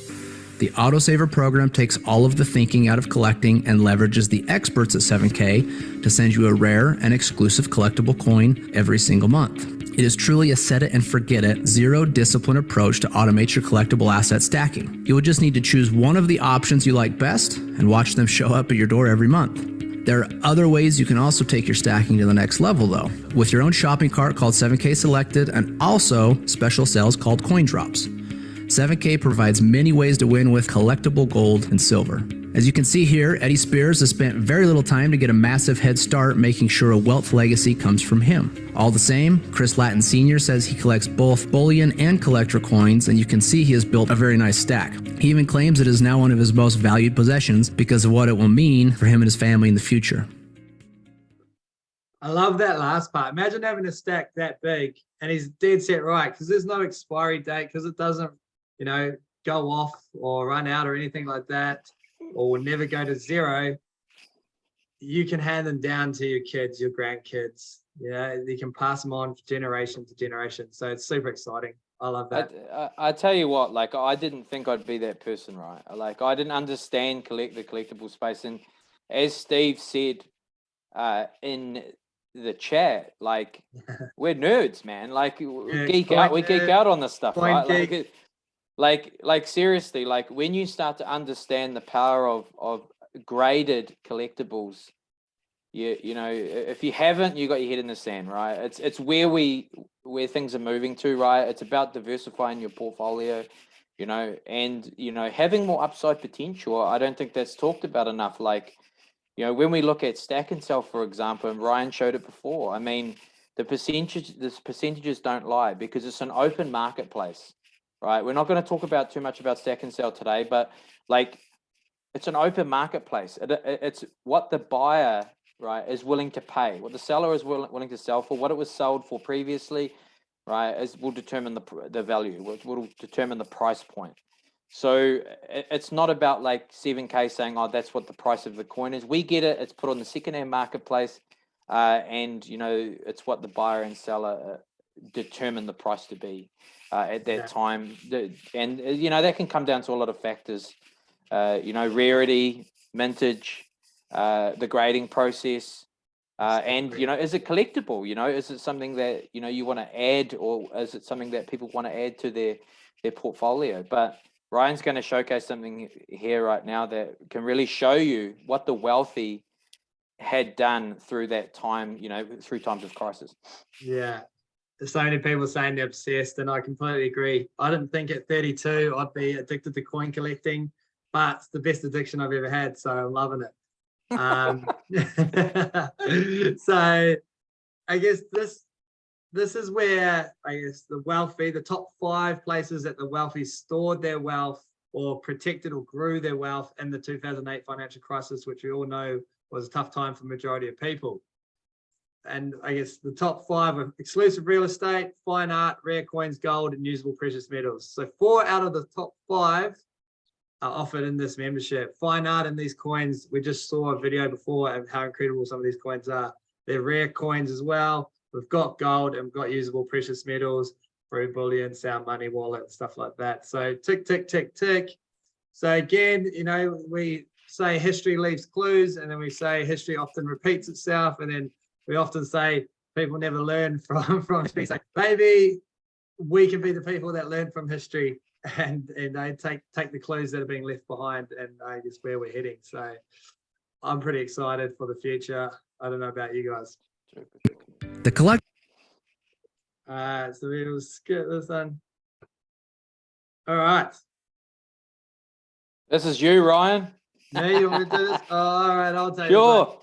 The Autosaver program takes all of the thinking out of collecting and leverages the experts at 7K to send you a rare and exclusive collectible coin every single month. It is truly a set it and forget it, zero discipline approach to automate your collectible asset stacking. You will just need to choose one of the options you like best and watch them show up at your door every month. There are other ways you can also take your stacking to the next level though, with your own shopping cart called 7K Selected and also special sales called Coin Drops. 7K provides many ways to win with collectible gold and silver. As you can see here, Eddie Spears has spent very little time to get a massive head start making sure a wealth legacy comes from him. All the same, Chris Lattin Sr. says he collects both bullion and collector coins, and you can see he has built a very nice stack. He even claims it is now one of his most valued possessions because of what it will mean for him and his family in the future. I love that last part. Imagine having a stack that big, and he's dead set right, because there's no expiry date, because it doesn't, go off or run out or anything like that, or will never go to zero. You can hand them down to your kids, your grandkids. You can pass them on generation to generation. So it's super exciting. I love that. I tell you what, I didn't think I'd be that person, right? I didn't understand the collectible space. And as Steve said in the chat, we're nerds, man. We geek out on this stuff, right? Like seriously, when you start to understand the power of graded collectibles, if you haven't, you got your head in the sand, right? It's where things are moving to, right? It's about diversifying your portfolio, and having more upside potential. I don't think that's talked about enough. When we look at stack and sell, for example, and Ryan showed it before, I mean, the percentages don't lie because it's an open marketplace. Right, we're not going to talk about too much about stack and sell today, but it's an open marketplace. It's what the buyer, right, is willing to pay, what the seller is willing to sell for, what it was sold for previously, right, will determine the value, will determine the price point. So it's not about 7K saying, oh, that's what the price of the coin is. We get it. It's put on the secondhand marketplace, and it's what the buyer and seller determine the price to be. At that time, and that can come down to a lot of factors, rarity, mintage, the grading process, and is it collectible? Is it something that you want to add, or is it something that people want to add to their portfolio? But Ryan's going to showcase something here right now that can really show you what the wealthy had done through that time, through times of crisis. Yeah. There's so many people saying they're obsessed, and I completely agree. I didn't think at 32 I'd be addicted to coin collecting, but it's the best addiction I've ever had, so I'm loving it. So I guess this this is where I guess the top 5 places that the wealthy stored their wealth or protected or grew their wealth in the 2008 financial crisis, which we all know was a tough time for the majority of people. And I guess the top 5 are exclusive real estate, fine art, rare coins, gold, and usable precious metals. So 4 out of the top 5 are offered in this membership. Fine art and these coins, we just saw a video before of how incredible some of these coins are. They're rare coins as well. We've got gold and we've got usable precious metals, through bullion, sound money, wallet, stuff like that. So tick, tick, tick, tick. So again, we say history leaves clues, and then we say history often repeats itself, and then we often say people never learn from history. So maybe we can be the people that learn from history and take the clues that are being left behind, and I guess where we're heading. So I'm pretty excited for the future. I don't know about you guys. The collect. So we'll skip this one. All right. This is you, Ryan. Me, you want me to do this? Oh, all right, I'll take Sure. this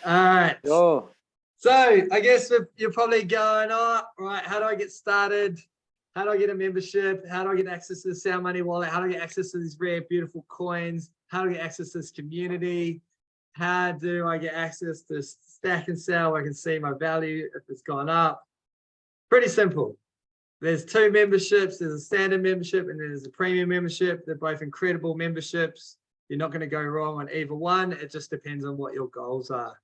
one. All right. Sure. So I guess you're probably going, oh, right, how do I get started? How do I get a membership? How do I get access to the Sound Money wallet? How do I get access to these rare, beautiful coins? How do I get access to this community? How do I get access to stack and sell where I can see my value if it's gone up? Pretty simple. There's 2 memberships. There's a standard membership and there's a premium membership. They're both incredible memberships. You're not going to go wrong on either one. It just depends on what your goals are.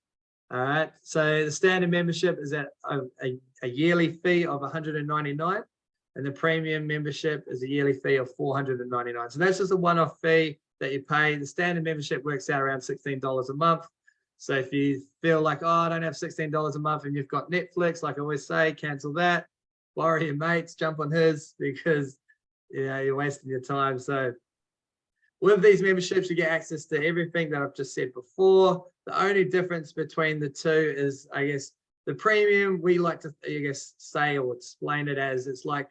All right. So the standard membership is at a yearly fee of $199, and the premium membership is a yearly fee of $499. So that's just a one-off fee that you pay. The standard membership works out around $16 a month. So if you feel like, oh, I don't have $16 a month and you've got Netflix, like I always say, cancel that. Borrow your mates, jump on his, because you're wasting your time. So with these memberships, you get access to everything that I've just said before. The only difference between the 2 is, I guess, the premium, we like to, say or explain it as it's like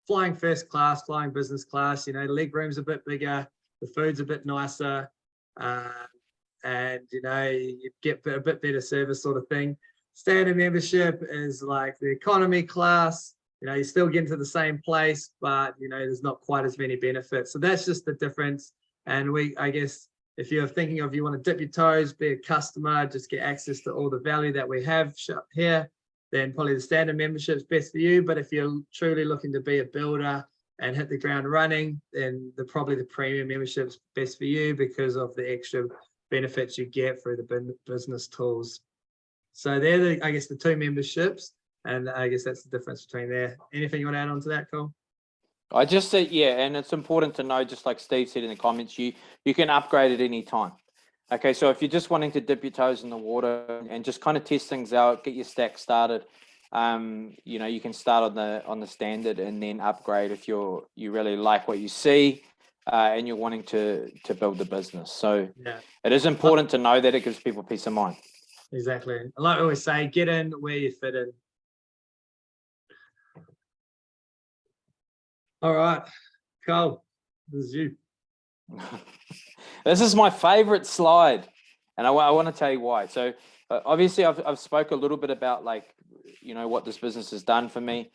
flying first class, flying business class. The leg room's a bit bigger, the food's a bit nicer, and you get a bit better service, sort of thing. Standard membership is like the economy class. You still get into the same place, but there's not quite as many benefits. So that's just the difference. And I guess if you're thinking of, you want to dip your toes, be a customer, just get access to all the value that we have here, then probably the standard membership is best for you. But if you're truly looking to be a builder and hit the ground running, then probably the premium membership is best for you because of the extra benefits you get through the business tools. So they're the 2 memberships, and I guess that's the difference between there. Anything you want to add on to that, Cole? I just said, yeah, and it's important to know, just like Steve said in the comments, you can upgrade at any time. Okay, so if you're just wanting to dip your toes in the water and just kind of test things out, get your stack started, you can start on the standard and then upgrade if you really like what you see and you're wanting to build the business. So yeah, it is important to know that. It gives people peace of mind. Exactly. Like I always say, get in where you fit in. All right, Cole, this is you. This is my favorite slide, and I want to tell you why. So obviously I've spoke a little bit about what this business has done for me,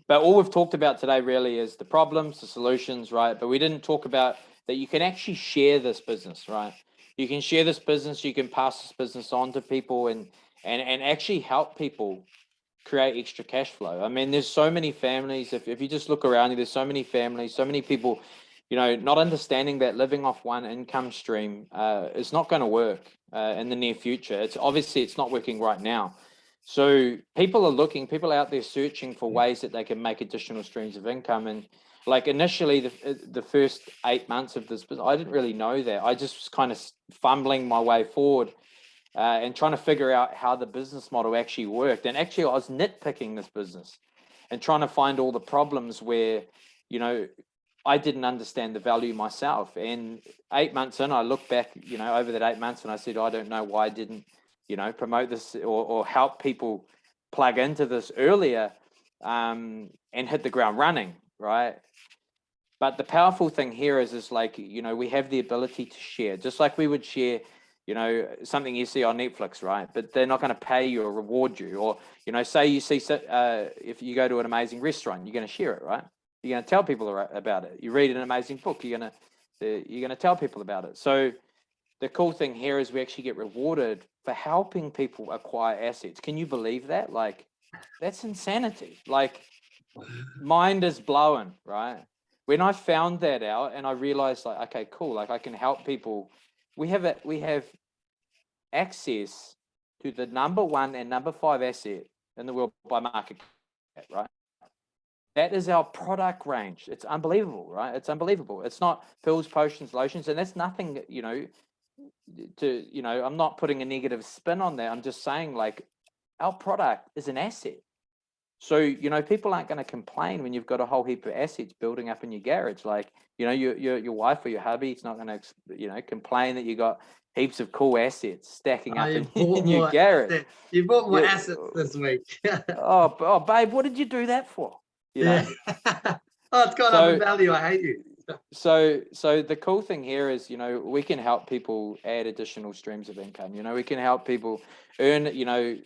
but all we've talked about today really is the problems, the solutions, right? But we didn't talk about that you can actually share this business, right? You can share this business, you can pass this business on to people and actually help people create extra cash flow. I mean, there's so many families, if you just look around you, there's so many families, so many people, not understanding that living off one income stream is not going to work in the near future. It's not working right now. So people are out there searching for ways that they can make additional streams of income. And like initially the first 8 months of this business, I didn't really know that. I just was kind of fumbling my way forward and trying to figure out how the business model actually worked. And actually I was nitpicking this business and trying to find all the problems where, I didn't understand the value myself. And 8 months in, I look back, over that 8 months, and I said, I don't know why I didn't, promote this or help people plug into this earlier and hit the ground running, right? But the powerful thing here is like, we have the ability to share, just like we would share, you know, something you see on Netflix, right? But they're not going to pay you or reward you. Or, you know, say you see, if you go to an amazing restaurant, you're going to share it, right? You're going to tell people about it. You read an amazing book, you're going to tell people about it. So the cool thing here is we actually get rewarded for helping people acquire assets. Can you believe that? Like, that's insanity. Like, mind is blowing, right? When I found that out and I realized, like, okay, cool, like I can help people. We have access to the #1 and #5 asset in the world by market cap, right? That is our product range. It's unbelievable, right? It's unbelievable. It's not pills, potions, lotions, and that's nothing, you know, I'm not putting a negative spin on that. I'm just saying, like, our product is an asset. So, you know, people aren't going to complain when you've got a whole heap of assets building up in your garage. Like, you know, your wife or your hubby is not going to, you know, complain that you got heaps of cool assets stacking up in your garage. You bought more assets this week. oh, babe, what did you do that for? You know? Oh, it's gone up in value. I hate you. So the cool thing here is, you know, we can help people add additional streams of income. You know, we can help people earn, you know,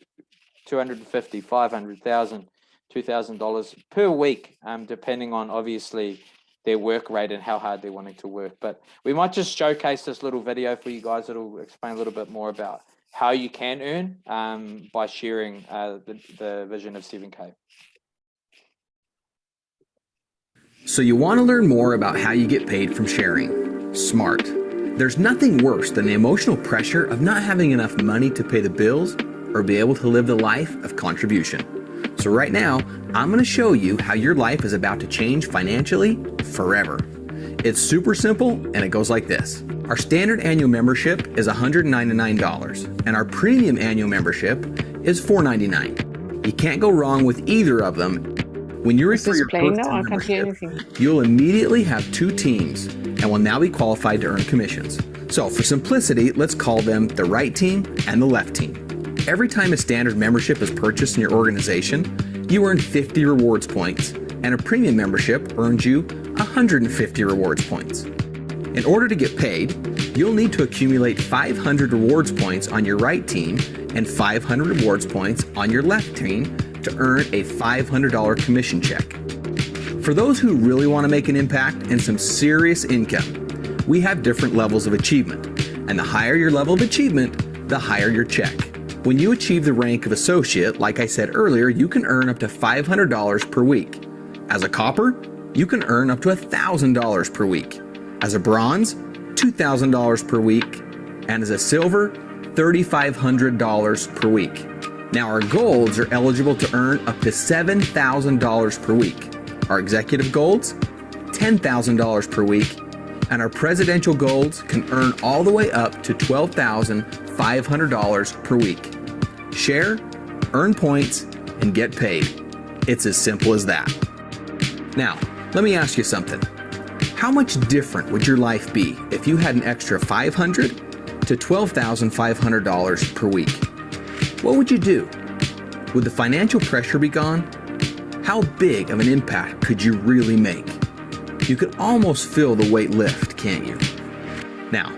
$250, $500,000, $2,000 per week, depending on obviously their work rate and how hard they're wanting to work. But we might just showcase this little video for you guys. It'll explain a little bit more about how you can earn by sharing the vision of 7K. So you want to learn more about how you get paid from sharing? Smart. There's nothing worse than the emotional pressure of not having enough money to pay the bills or be able to live the life of contribution. So right now, I'm going to show you how your life is about to change financially forever. It's super simple and it goes like this. Our standard annual membership is $199 and our premium annual membership is $499. You can't go wrong with either of them. When you refer your first-time membership, you'll immediately have 2 teams and will now be qualified to earn commissions. So for simplicity, let's call them the right team and the left team. Every time a standard membership is purchased in your organization, you earn 50 rewards points, and a premium membership earns you 150 rewards points. In order to get paid, you'll need to accumulate 500 rewards points on your right team and 500 rewards points on your left team to earn a $500 commission check. For those who really want to make an impact and some serious income, we have different levels of achievement, and the higher your level of achievement, the higher your check. When you achieve the rank of associate, like I said earlier, you can earn up to $500 per week. As a copper, you can earn up to $1,000 per week. As a bronze, $2,000 per week, and as a silver, $3,500 per week. Now our golds are eligible to earn up to $7,000 per week. Our executive golds, $10,000 per week, and our presidential golds can earn all the way up to $12,500 per week. Share, earn points, and get paid. It's as simple as that. Now, let me ask you something. How much different would your life be if you had an extra $500 to $12,500 per week? What would you do? Would the financial pressure be gone? How big of an impact could you really make? You could almost feel the weight lift, can't you? Now,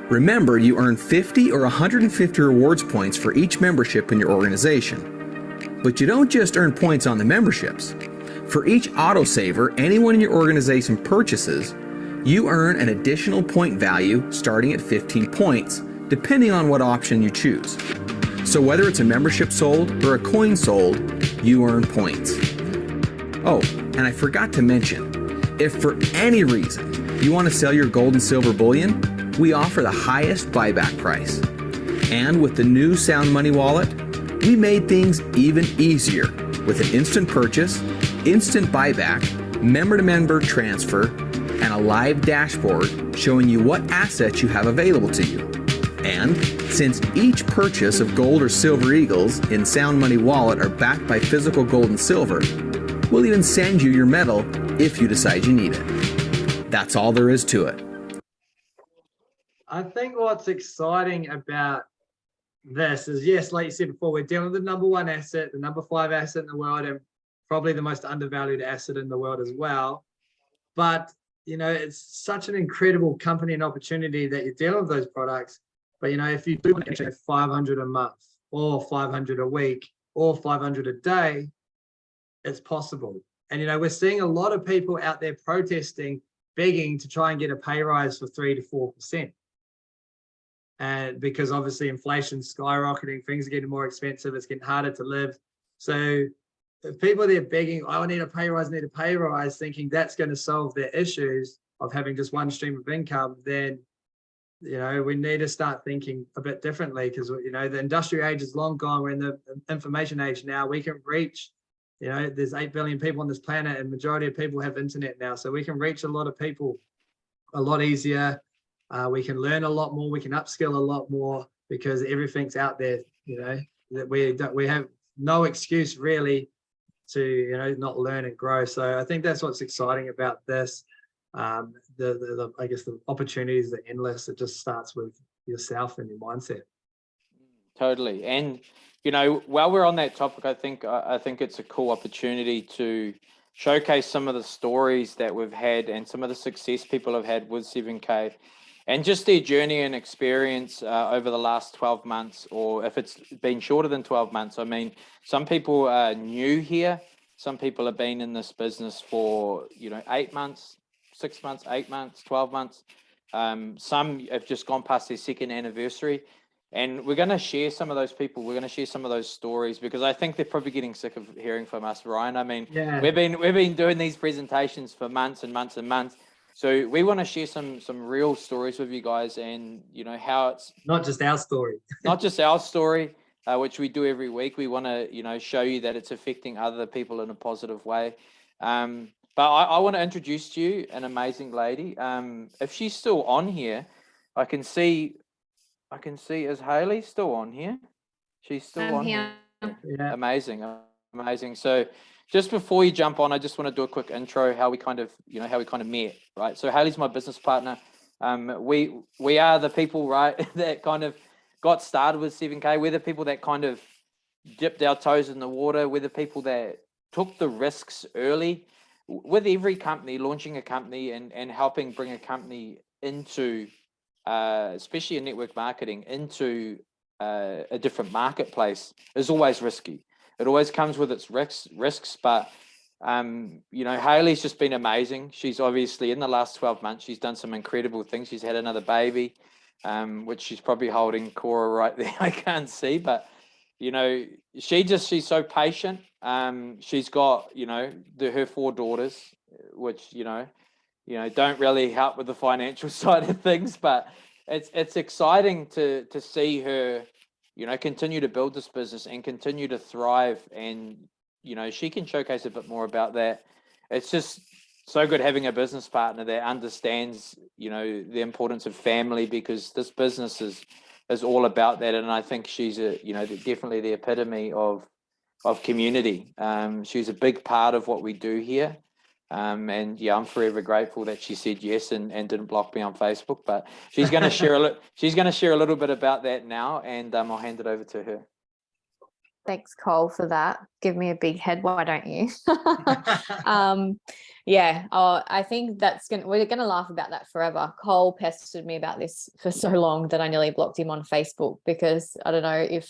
remember you earn 50 or 150 rewards points for each membership in your organization. But you don't just earn points on the memberships. For each autosaver anyone in your organization purchases, you earn an additional point value starting at 15 points, depending on what option you choose. So whether it's a membership sold or a coin sold, you earn points. Oh, and I forgot to mention, if for any reason you want to sell your gold and silver bullion, we offer the highest buyback price. And with the new Sound Money wallet, we made things even easier with an instant purchase, instant buyback, member-to-member transfer, and a live dashboard showing you what assets you have available to you. And since each purchase of gold or silver eagles in Sound Money wallet are backed by physical gold and silver, we'll even send you your medal if you decide you need it. That's all there is to it. I think what's exciting about this is, yes, like you said before, we're dealing with the #1 asset, the #5 asset in the world, and probably the most undervalued asset in the world as well. But, you know, it's such an incredible company and opportunity that you're dealing with those products. But, you know, if you do want to 500 a month or 500 a week or 500 a day, it's possible. And, you know, we're seeing a lot of people out there protesting, begging to try and get a pay rise for 3 to 4%. And because obviously inflation's skyrocketing, things are getting more expensive, it's getting harder to live. So if people are there begging, oh, I need a pay rise, thinking that's going to solve their issues of having just one stream of income, then, you know, we need to start thinking a bit differently, because, you know, the industrial age is long gone. We're in the information age now. We can reach, you know, there's 8 billion people on this planet, and majority of people have internet now. So we can reach a lot of people a lot easier. We can learn a lot more. We can upskill a lot more because everything's out there, you know, that we have no excuse really to, you know, not learn and grow. So I think that's what's exciting about this. I guess the opportunities are endless. It just starts with yourself and your mindset. Totally. And, you know, while we're on that topic, I think it's a cool opportunity to showcase some of the stories that we've had and some of the success people have had with 7K, and just their journey and experience over the last 12 months, or if it's been shorter than 12 months. I mean, some people are new here. Some people have been in this business for, you know, 8 months, 6 months, 8 months, 12 months. Some have just gone past their second anniversary. And we're going to share some of those people. We're going to share some of those stories, because I think they're probably getting sick of hearing from us, Ryan. I mean, yeah, we've been doing these presentations for months and months and months. So we want to share some real stories with you guys, and, you know, how it's not just our story, not just our story, which we do every week. We want to, you know, show you that it's affecting other people in a positive way. But I want to introduce to you an amazing lady. If she's still on here, I can see, is Hayley still on here? She's still on here. yeah. Amazing. So just before you jump on, I just want to do a quick intro, how we kind of met, right? So Hayley's my business partner. We are the people, right, that kind of got started with 7K. We're the people that kind of dipped our toes in the water. We're the people that took the risks early with every company, launching a company and helping bring a company into, especially in network marketing, into a different marketplace is always risky. It always comes with its risks, but you know, Hayley's just been amazing. She's obviously, in the last 12 months, she's done some incredible things. She's had another baby, which she's probably holding Cora right there. I can't see, but, you know, she's so patient. She's got, you know, her 4 daughters, which, you know, don't really help with the financial side of things, but it's exciting to see her, you know, continue to build this business and continue to thrive. And, you know, she can showcase a bit more about that. It's just so good having a business partner that understands, you know, the importance of family, because this business is all about that. And I think she's definitely the epitome of community. She's a big part of what we do here. And yeah, I'm forever grateful that she said yes and didn't block me on Facebook. But she's going to share a little bit about that now, and I'll hand it over to her. Thanks, Cole, for that. Give me a big head, why don't you? Yeah, I think we're gonna laugh about that forever. Cole pestered me about this for so long that I nearly blocked him on Facebook, because I don't know if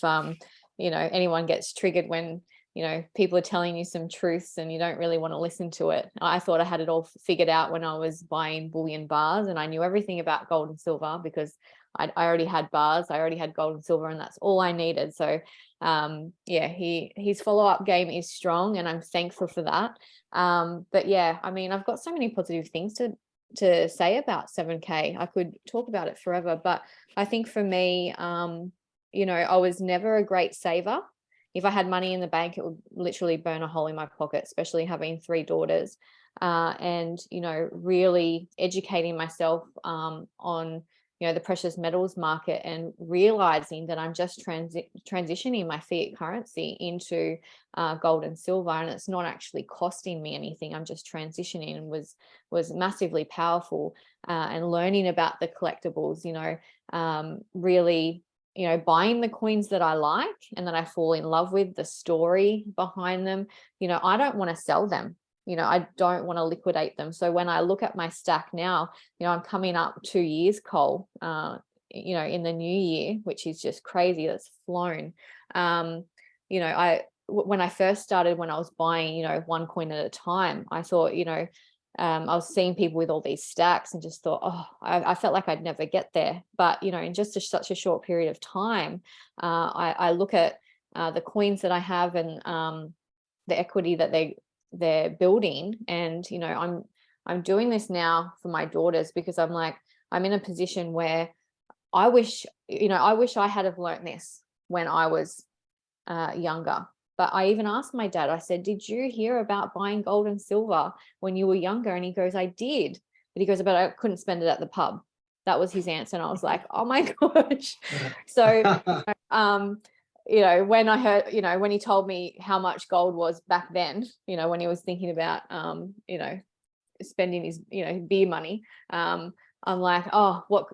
you know, anyone gets triggered when, you know, people are telling you some truths and you don't really want to listen to it. I thought I had it all figured out when I was buying bullion bars, and I knew everything about gold and silver because I already had bars, I already had gold and silver, and that's all I needed. So yeah, his follow-up game is strong, and I'm thankful for that. But yeah, I mean, I've got so many positive things to say about 7K. I could talk about it forever, but I think for me, you know, I was never a great saver. If I had money in the bank, it would literally burn a hole in my pocket, especially having 3 daughters. And, you know, really educating myself on, you know, the precious metals market, and realizing that I'm just transitioning my fiat currency into gold and silver, and it's not actually costing me anything. I'm just transitioning, and was massively powerful. And learning about the collectibles, you know, really, you know, buying the coins that I like and that I fall in love with, the story behind them. You know, I don't want to sell them. You know, I don't want to liquidate them. So when I look at my stack now, you know, I'm coming up 2 years, Cole, you know, in the new year, which is just crazy. That's flown. You know, when I first started, when I was buying, you know, one coin at a time, I thought, you know, I was seeing people with all these stacks and just thought, oh, I felt like I'd never get there. But, you know, in just such a short period of time, I look at the coins that I have and the equity that they're building. And, you know, I'm doing this now for my daughters because I'm like, I'm in a position where I wish I had have learned this when I was younger. But I even asked my dad, I said, did you hear about buying gold and silver when you were younger? And he goes, I did. But he goes, but I couldn't spend it at the pub. That was his answer. And I was like, oh my gosh. So, you know, when I heard, you know, when he told me how much gold was back then, you know, when he was thinking about, you know, spending his, you know, beer money, I'm like, oh, what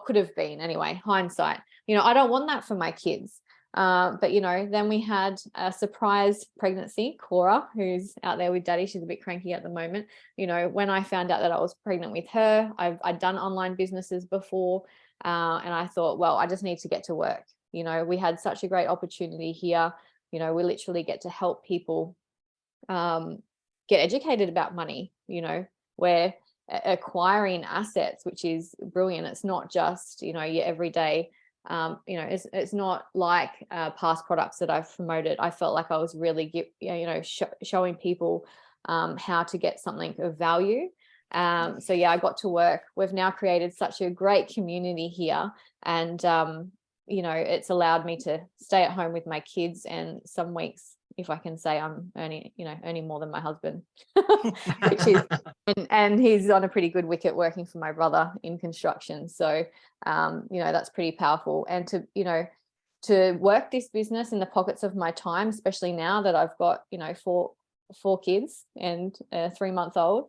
could have been? Anyway, hindsight, you know, I don't want that for my kids. But, you know, then we had a surprise pregnancy, Cora, who's out there with daddy. She's a bit cranky at the moment. You know, when I found out that I was pregnant with her, I'd done online businesses before. And I thought, well, I just need to get to work. You know, we had such a great opportunity here. You know, we literally get to help people get educated about money. You know, we're acquiring assets, which is brilliant. It's not just, you know, your everyday, you know, it's not like past products that I've promoted. I felt like I was really, showing people how to get something of value. So yeah, I got to work. We've now created such a great community here, and you know, it's allowed me to stay at home with my kids, and some weeks, if I can say, I'm earning more than my husband, which is, and he's on a pretty good wicket working for my brother in construction. So, you know, that's pretty powerful. And to work this business in the pockets of my time, especially now that I've got, you know, four kids and a 3-month-old,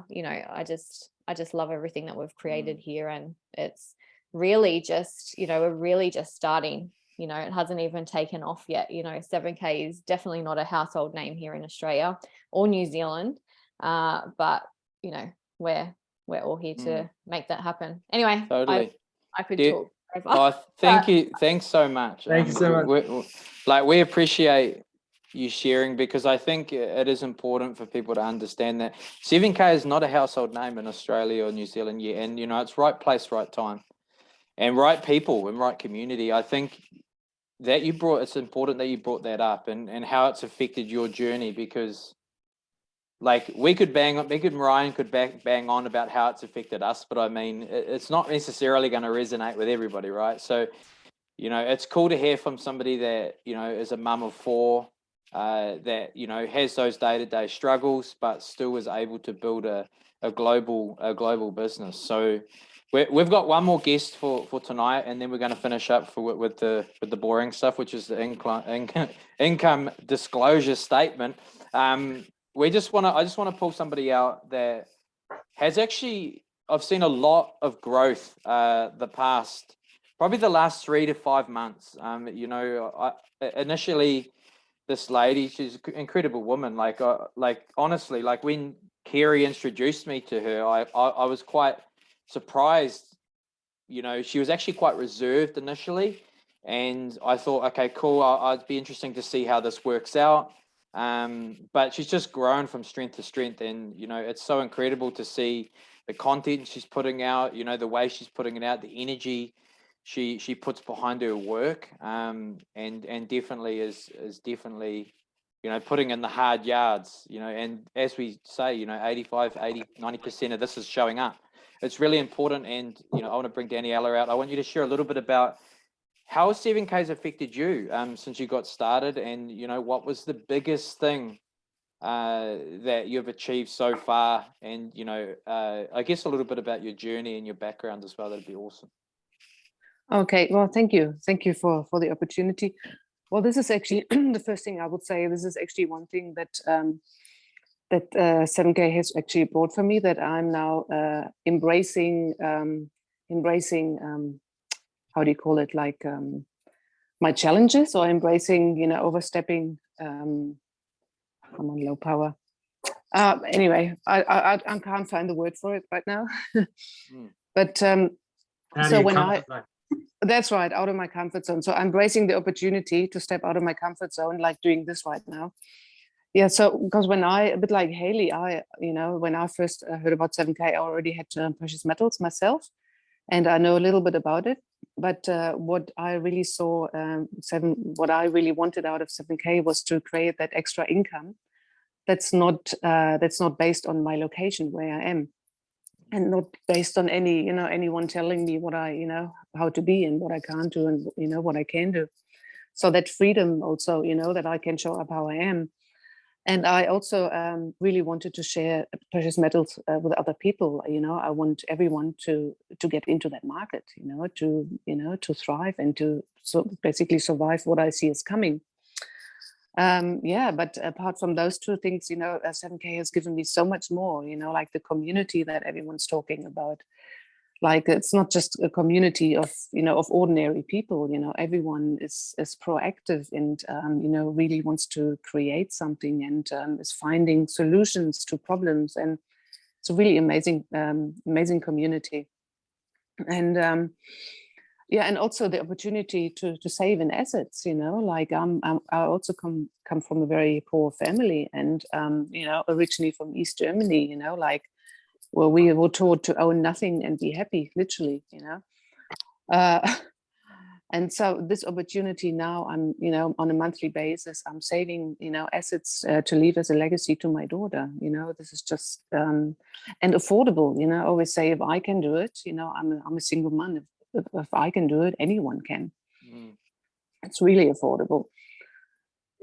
you know, I just love everything that we've created here. And it's really just, you know, we're really just starting. You know, it hasn't even taken off yet. You know, 7K is definitely not a household name here in Australia or New Zealand. But, you know, we're all here to make that happen. Anyway, Totally. I could talk forever. Oh, thank you. Thanks so much. Thank you so much. We appreciate you sharing, because I think it is important for people to understand that 7K is not a household name in Australia or New Zealand yet. And, you know, it's right place, right time, and right people and right community. I think that it's important that you brought that up, and how it's affected your journey, because like me and Ryan could bang on about how it's affected us, but I mean, it's not necessarily going to resonate with everybody, right? So, you know, it's cool to hear from somebody that, you know, is a mum of 4, that, you know, has those day-to-day struggles, but still is able to build a global business. So we've got one more guest for tonight, and then we're going to finish up with the boring stuff, which is the income disclosure statement. I just want to pull somebody out that has actually, I've seen a lot of growth probably the last 3 to 5 months. You know, initially this lady, she's an incredible woman. Like honestly, like when Kerry introduced me to her, I was quite surprised. You know, she was actually quite reserved initially, and I thought, okay, cool. I'd be interesting to see how this works out. But she's just grown from strength to strength, and you know, it's so incredible to see the content she's putting out. You know, the way she's putting it out, the energy she puts behind her work, and definitely is definitely, you know, putting in the hard yards. You know, and as we say, you know, 90% of this is showing up. It's really important. And you know, I want to bring Daniela out. I want you to share a little bit about how 7K has affected you since you got started, and you know, what was the biggest thing that you've achieved so far, and you know, I guess a little bit about your journey and your background as well. That'd be awesome. Okay, well, thank you for the opportunity. Well, this is actually the first thing I would say. This is actually one thing that 7K has actually brought for me, that I'm now embracing how do you call it, like my challenges, or embracing, you know, overstepping. I'm on low power. Anyway, I can't find the word for it right now. But Out of So your when comfort zone. That's right, out of my comfort zone. So I'm embracing the opportunity to step out of my comfort zone, like doing this right now. Yeah, so because when a bit like Haley, when I first heard about 7K, I already had precious metals myself, and I know a little bit about it. But what I really saw, what I really wanted out of 7K was to create that extra income that's not based on my location where I am, and not based on anyone telling me what how to be and what I can't do and what I can do. So that freedom also, that I can show up how I am. And I also really wanted to share precious metals with other people. I want everyone to get into that market, to thrive and to basically survive what I see is coming. But apart from those two things, 7K has given me so much more, like the community that everyone's talking about. Like, it's not just a community of ordinary people. Everyone is proactive and really wants to create something and is finding solutions to problems, and it's a really amazing community. And and also the opportunity to save in assets. Like I also come from a very poor family, and originally from East Germany. Like, well, we were taught to own nothing and be happy, literally, and so this opportunity now, I'm, on a monthly basis, I'm saving, assets to leave as a legacy to my daughter. This is just and affordable. I always say, if I can do it, I'm a single mom. If I can do it, anyone can. It's really affordable.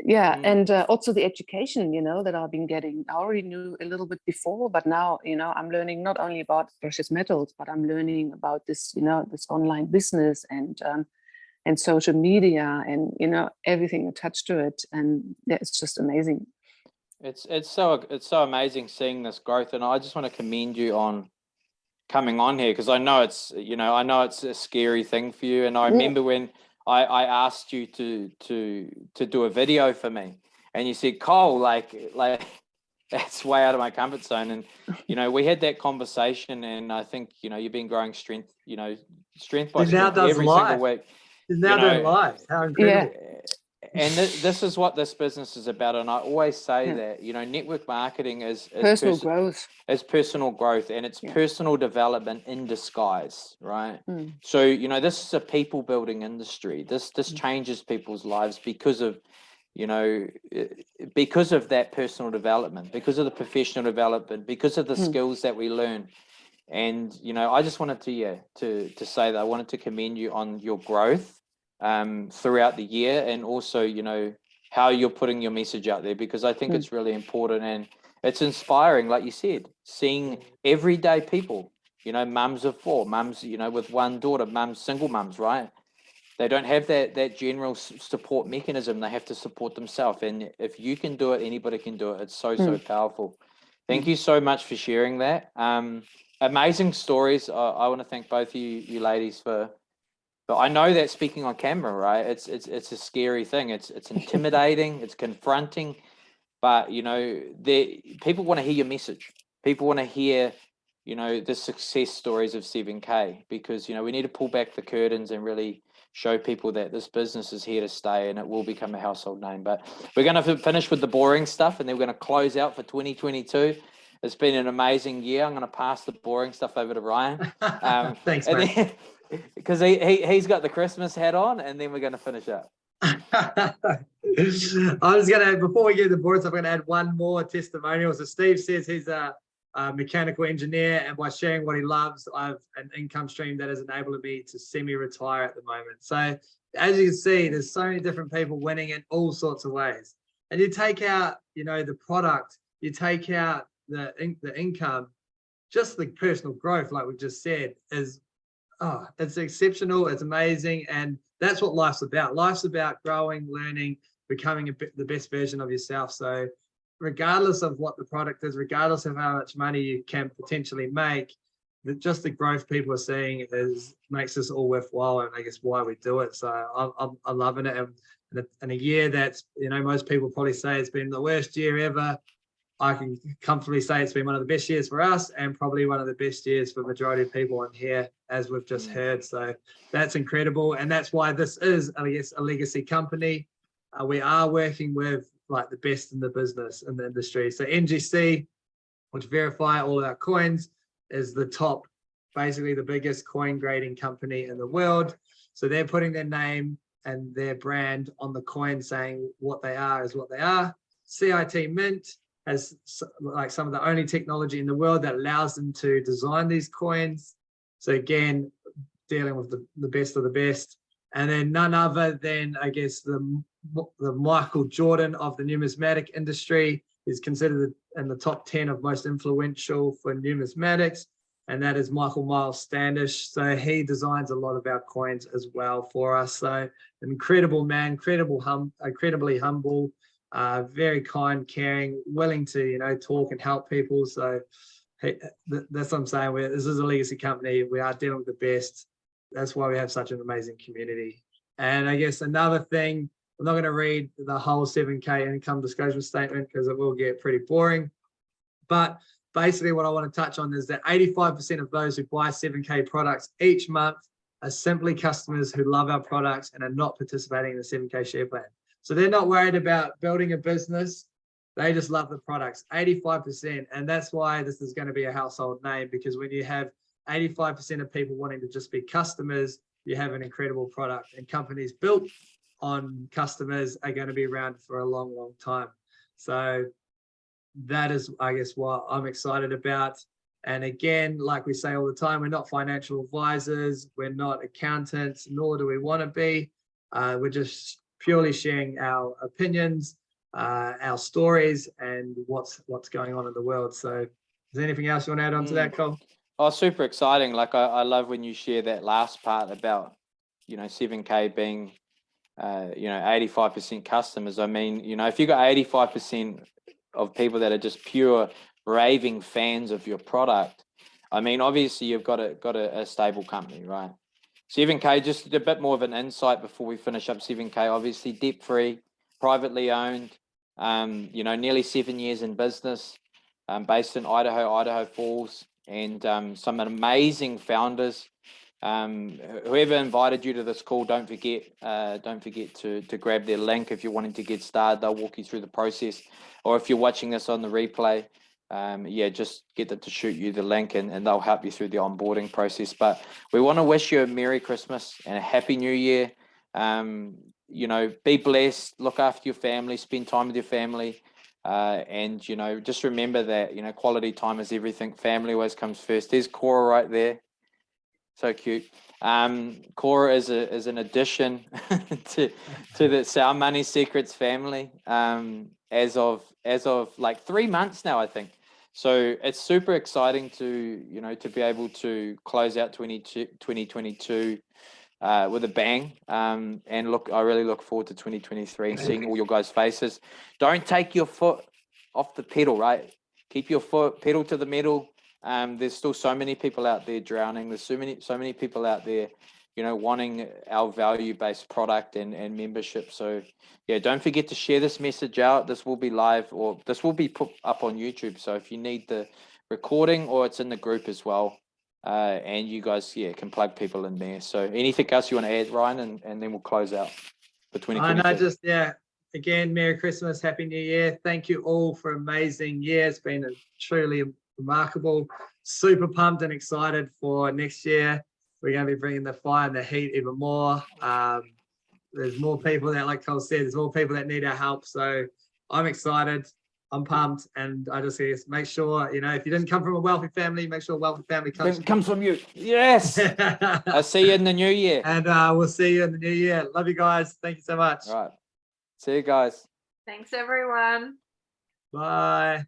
Yeah, and also the education, that I've been getting. I already knew a little bit before, but now, I'm learning not only about precious metals, but I'm learning about this, this online business and social media and, everything attached to it. And yeah, it's just amazing. It's so amazing seeing this growth, and I just want to commend you on coming on here, because I know it's a scary thing for you. And I remember when I asked you to do a video for me, and you said, Cole, like that's way out of my comfort zone. And we had that conversation, and I think you've been growing strength by strength every single week. He's now doing live. How incredible. Yeah. And this is what this business is about. And I always say that, network marketing is personal growth. It's personal growth, and it's personal development in disguise, right? So, this is a people building industry. This changes people's lives because of, because of that personal development, because of the professional development, because of the skills that we learn. And, I just wanted to say that I wanted to commend you on your growth throughout the year, and also how you're putting your message out there, because I think it's really important, and it's inspiring, like you said, seeing everyday people, mums of four, mums with one daughter, mums, single mums, right? They don't have that general support mechanism. They have to support themselves, and if you can do it, anybody can do it. It's so powerful. Thank you so much for sharing that. Amazing stories. I want to thank both you ladies for. But I know that speaking on camera, right? It's a scary thing. It's intimidating. It's confronting. But people want to hear your message. People want to hear, the success stories of 7K, because we need to pull back the curtains and really show people that this business is here to stay, and it will become a household name. But we're going to finish with the boring stuff, and then we're going to close out for 2022. It's been an amazing year. I'm going to pass the boring stuff over to Ryan. Thanks, mate. Because he's got the Christmas hat on, and then we're going to finish up. I was going to, before we get to the board stuff, I'm going to add one more testimonial. So Steve says he's a mechanical engineer, and by sharing what he loves, I have an income stream that has enabled me to semi-retire at the moment. So as you can see, there's so many different people winning in all sorts of ways. And you take out, the product, you take out the income, just the personal growth, like we just said, is it's exceptional. It's amazing. And that's what life's about. Life's about growing, learning, becoming the best version of yourself. So regardless of what the product is, regardless of how much money you can potentially make, just the growth people are seeing makes this all worthwhile, and I guess why we do it. So I'm loving it. And a year that's, most people probably say it's been the worst year ever. I can comfortably say it's been one of the best years for us and probably one of the best years for the majority of people on here, as we've just heard. So that's incredible. And that's why this is, I guess, a legacy company. We are working with like the best in the business in the industry. So NGC, which verify all of our coins, is the top, basically the biggest coin grading company in the world. So they're putting their name and their brand on the coin, saying what they are is what they are. CIT Mint has like some of the only technology in the world that allows them to design these coins. So again, dealing with the best of the best. And then none other than, I guess, the Michael Jordan of the numismatic industry is considered in the top 10 of most influential for numismatics. And that is Michael Miles Standish. So he designs a lot of our coins as well for us. So incredible man, incredibly humble, very kind, caring, willing to, you know, talk and help people. So hey, that's what I'm saying. This is a legacy company. We are dealing with the best. That's why we have such an amazing community. And I guess another thing, I'm not going to read the whole 7K income disclosure statement because it will get pretty boring. But basically what I want to touch on is that 85% of those who buy 7K products each month are simply customers who love our products and are not participating in the 7K share plan. So they're not worried about building a business. They just love the products, 85%. And that's why this is going to be a household name, because when you have 85% of people wanting to just be customers, you have an incredible product, and companies built on customers are going to be around for a long, long time. So that is, I guess, what I'm excited about. And again, like we say all the time, we're not financial advisors, we're not accountants, nor do we want to be. We're just purely sharing our opinions, our stories, and what's going on in the world. So is there anything else you want to add on to that, Cole? Oh, super exciting. Like I love when you share that last part about, you know, 7K being, you know, 85% customers. I mean, you know, if you got 85% of people that are just pure raving fans of your product, I mean, obviously you've got a stable company, right? 7K, just a bit more of an insight before we finish up 7K, obviously debt-free, privately owned, you know, nearly 7 years in business, based in Idaho Falls, and some amazing founders. Whoever invited you to this call, don't forget to grab their link if you're wanting to get started. They'll walk you through the process, or if you're watching this on the replay, yeah, just get them to shoot you the link, and they'll help you through the onboarding process. But we want to wish you a Merry Christmas and a Happy New Year. You know, be blessed, look after your family, spend time with your family. And, you know, just remember that, you know, quality time is everything. Family always comes first. There's Cora right there. So cute. Cora is an addition to the Sound Money Secrets family, as of like 3 months now, I think. So it's super exciting to, you know, to be able to close out 2022 with a bang. And look, I really look forward to 2023 and seeing all your guys' faces. Don't take your foot off the pedal, right? Keep your foot pedal to the metal. There's still so many people out there drowning. There's so many people out there, you know, wanting our value-based product and membership. So yeah, don't forget to share this message out. This will be live, or this will be put up on YouTube. So if you need the recording, or it's in the group as well. And you guys, yeah, can plug people in there. So anything else you want to add, Ryan, and then we'll close out for 2022. Yeah, again, Merry Christmas, Happy New Year. Thank you all for an amazing year. It's been truly remarkable. Super pumped and excited for next year. We're going to be bringing the fire and the heat even more. There's more people that, like Cole said, there's more people that need our help. So I'm excited. I'm pumped, and I just guess make sure, you know, if you didn't come from a wealthy family, make sure a wealthy family comes from you. Yes. I'll see you in the new year. And we'll see you in the new year. Love you guys. Thank you so much. All right. See you guys. Thanks, everyone. Bye.